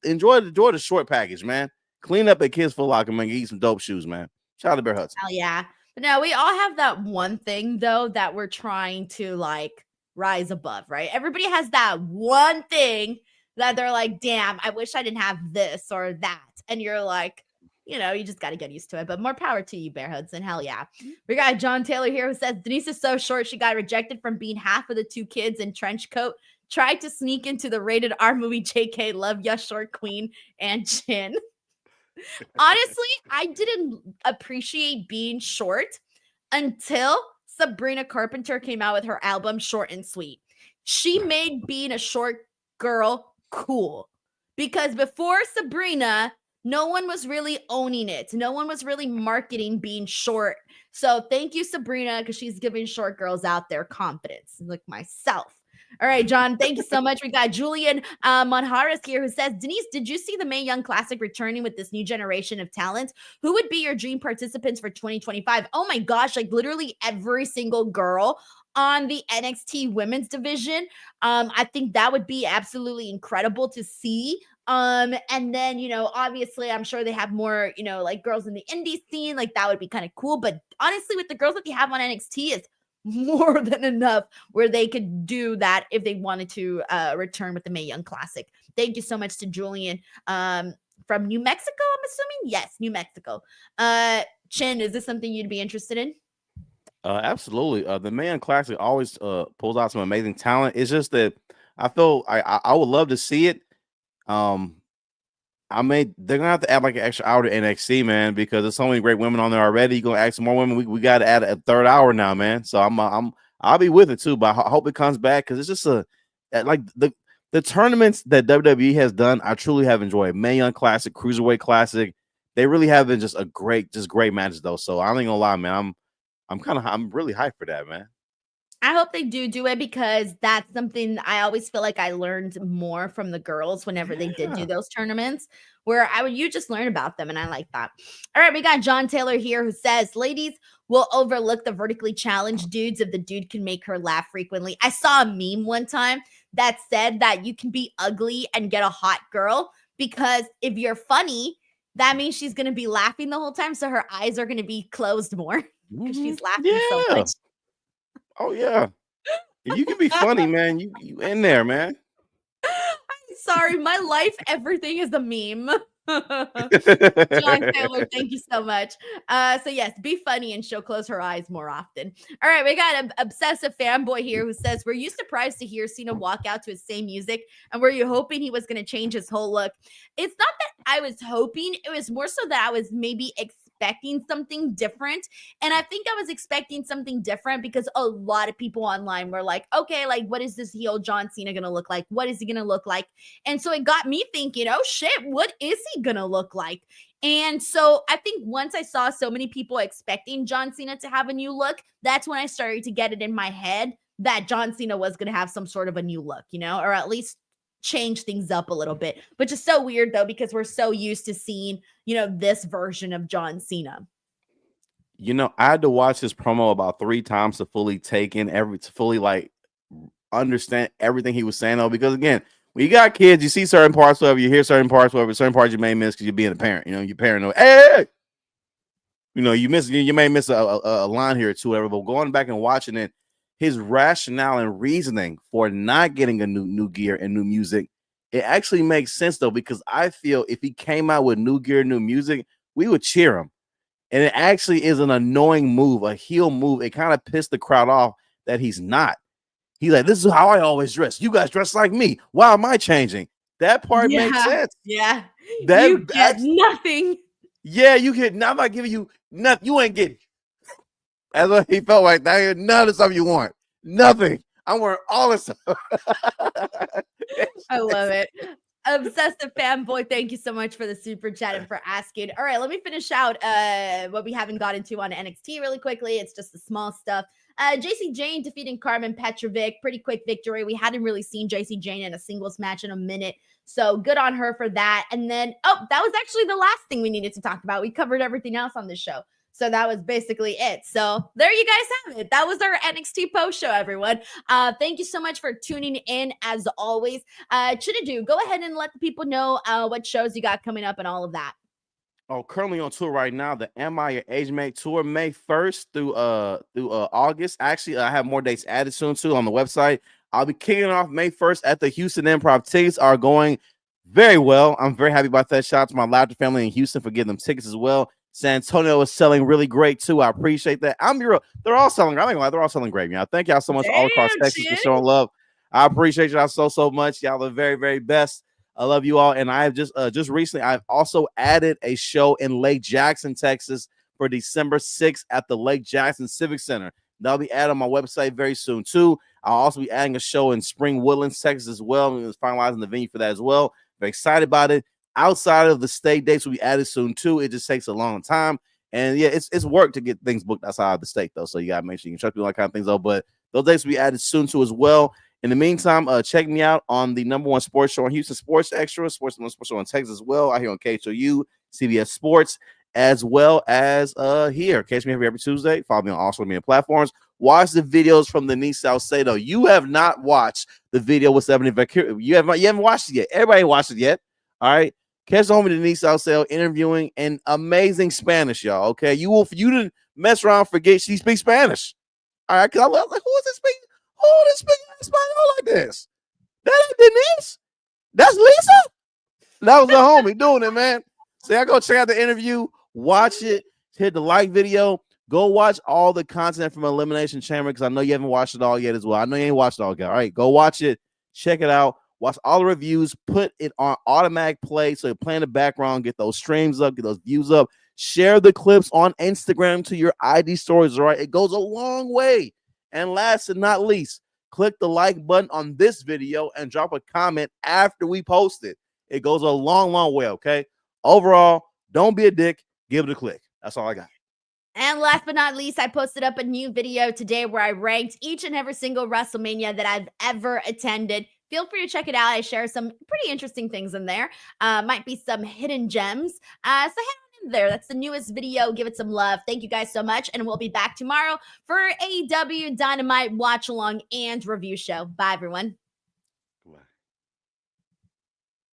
Enjoy the short package, man. Clean up at Kids Foot Locker, man. Get some dope shoes, man. Shout out to Bear Hudson. Hell yeah. But now we all have that one thing though that we're trying to like rise above, right? Everybody has that one thing that they're like, damn, I wish I didn't have this or that. And you're like, you just got to get used to it. But more power to you, Bear Hudson. Hell yeah. We got John Taylor here who says, Denise is so short. She got rejected from being half of the 2 kids in trench coat. Tried to sneak into the rated R movie JK. Love ya, short queen and chin. Honestly, I didn't appreciate being short until Sabrina Carpenter came out with her album Short and Sweet. She made being a short girl cool because before Sabrina, no one was really owning it. No one was really marketing being short. So thank you, Sabrina, because she's giving short girls out there confidence, like myself. All right, John, thank you so much. We got Julian Monjaras here who says, Denise, did you see the Mae Young Classic returning with this new generation of talent? Who would be your dream participants for 2025? Oh my gosh, like literally every single girl on the NXT women's division. I think that would be absolutely incredible to see. And then, obviously I'm sure they have more, like girls in the indie scene. Like that would be kind of cool. But honestly, with the girls that they have on NXT, it's more than enough where they could do that if they wanted to return with the Mae Young Classic. Thank you so much to Julian from New Mexico, I'm assuming. Yes, New Mexico. Chin, is this something you'd be interested in? Absolutely. The Mae Young Classic always pulls out some amazing talent. It's just that I feel I would love to see it. They're gonna have to add like an extra hour to NXT, man, because there's so many great women on there already. You're gonna add some more women. We got to add a third hour now, man. So I'll be with it too, but I hope it comes back because it's just like the tournaments that WWE has done. I truly have enjoyed. Mae Young Classic, Cruiserweight Classic. They really have been just great matches though. So I ain't gonna lie, man. I'm really hyped for that, man. I hope they do it because that's something I always feel like I learned more from the girls whenever they did do those tournaments where you just learn about them. And I like that. All right. We got John Taylor here who says, ladies will overlook the vertically challenged dudes if the dude can make her laugh frequently. I saw a meme one time that said that you can be ugly and get a hot girl because if you're funny, that means she's going to be laughing the whole time. So her eyes are going to be closed more because she's laughing so much. Oh yeah. If you can be funny, man, you in there, man. I'm sorry, my life, everything is a meme. John Taylor, thank you so much. So yes, be funny and she'll close her eyes more often. All right, we got an obsessive fanboy here who says, were you surprised to hear Cena walk out to his same music? And were you hoping he was going to change his whole look? It's not that I was hoping, it was more so that I was maybe expecting something different. And I think I was expecting something different because a lot of people online were like, okay, like what is this heel John Cena going to look like? What is he going to look like? And so it got me thinking, oh shit, what is he going to look like? And so I think once I saw so many people expecting John Cena to have a new look, that's when I started to get it in my head that John Cena was going to have some sort of a new look, or at least change things up a little bit, which is so weird though, because we're so used to seeing, this version of John Cena. I had to watch this promo about 3 times to fully take in to fully like understand everything he was saying though, because again, when you got kids, you see certain parts, whatever, you hear certain parts, whatever, certain parts you may miss because you're being a parent, you're paranoid. Hey! You may miss a line here or two, whatever, but going back and watching it, his rationale and reasoning for not getting a new gear and new music, it actually makes sense though, because I feel if he came out with new gear, new music, we would cheer him. And it actually is an annoying move, a heel move. It kind of pissed the crowd off that he's not. He's like, this is how I always dress. You guys dress like me. Why am I changing? That part makes sense. Yeah. You get nothing. Yeah, you get. Now I'm not giving you nothing. You ain't getting. That's what he felt like. That none of the stuff you want. Nothing. I'm wearing all this stuff. I love it. Obsessive fanboy, thank you so much for the super chat and for asking. All right, let me finish out what we haven't got into on NXT really quickly. It's just the small stuff. JC Jane defeating Carmen Petrovic. Pretty quick victory. We hadn't really seen JC Jane in a singles match in a minute. So good on her for that. And then, that was actually the last thing we needed to talk about. We covered everything else on this show. So that was basically it. So there you guys have it. That was our NXT post show, everyone. Thank you so much for tuning in as always. Chinedu, go ahead and let the people know what shows you got coming up and all of that. Oh, currently on tour right now, the Am I Your Age Mate tour, May 1st through August. Actually, I have more dates added soon too on the website. I'll be kicking off May 1st at the Houston Improv. Tickets are going very well. I'm very happy about that. Shout out to my Laughter family in Houston for getting them tickets as well. San Antonio is selling really great too. I appreciate that. They're all selling. I'm not gonna lie, they're all selling great. Thank y'all so much all across Texas for showing love. I appreciate y'all so much. Y'all are the very, very best. I love you all. And I have just recently, I've also added a show in Lake Jackson, Texas for December 6th at the Lake Jackson Civic Center. That'll be added on my website very soon too. I'll also be adding a show in Spring Woodlands, Texas as well. I'm finalizing the venue for that as well. Very excited about it. Outside of the state dates will be added soon too. It just takes a long time. And yeah, it's work to get things booked outside of the state though. So you gotta make sure you can trust people, that kind of things though. But those dates will be added soon too as well. In the meantime, check me out on the #1 sports show on Houston, Sports Extra, sports show in Texas as well. I here on KHOU, CBS Sports, as well as here. Catch me every Tuesday. Follow me on all social media platforms. Watch the videos from Denise Salcedo. You have not watched the video with 70 Vaquer'S. You haven't watched it yet. Everybody ain't watched it yet. All right. Catch the homie Denise Salcedo interviewing in amazing Spanish, y'all. Okay. You didn't mess around, forget she speaks Spanish. All right. Cause I was like, who is this speaking? Who is speaking Spanish like this? That ain't Denise. That's Lisa. That was the homie doing it, man. So I go check out the interview, watch it, hit the like video, go watch all the content from Elimination Chamber because I know you haven't watched it all yet as well. I know you ain't watched it all yet. All right, go watch it, check it out, watch all the reviews, put it on automatic play so you play in the background, get those streams up, get those views up, share the clips on Instagram to your ID stories. All right, it goes a long way. And last and not least, click the like button on this video and drop a comment after we post it. It goes a long, long way, okay? Overall, don't be a dick. Give it a click. That's all I got. And last but not least, I posted up a new video today where I ranked each and every single WrestleMania that I've ever attended. Feel free to check it out. I share some pretty interesting things in there. Might be some hidden gems. So head on in there. That's the newest video. Give it some love. Thank you guys so much. And we'll be back tomorrow for AEW Dynamite watch along and review show. Bye, everyone.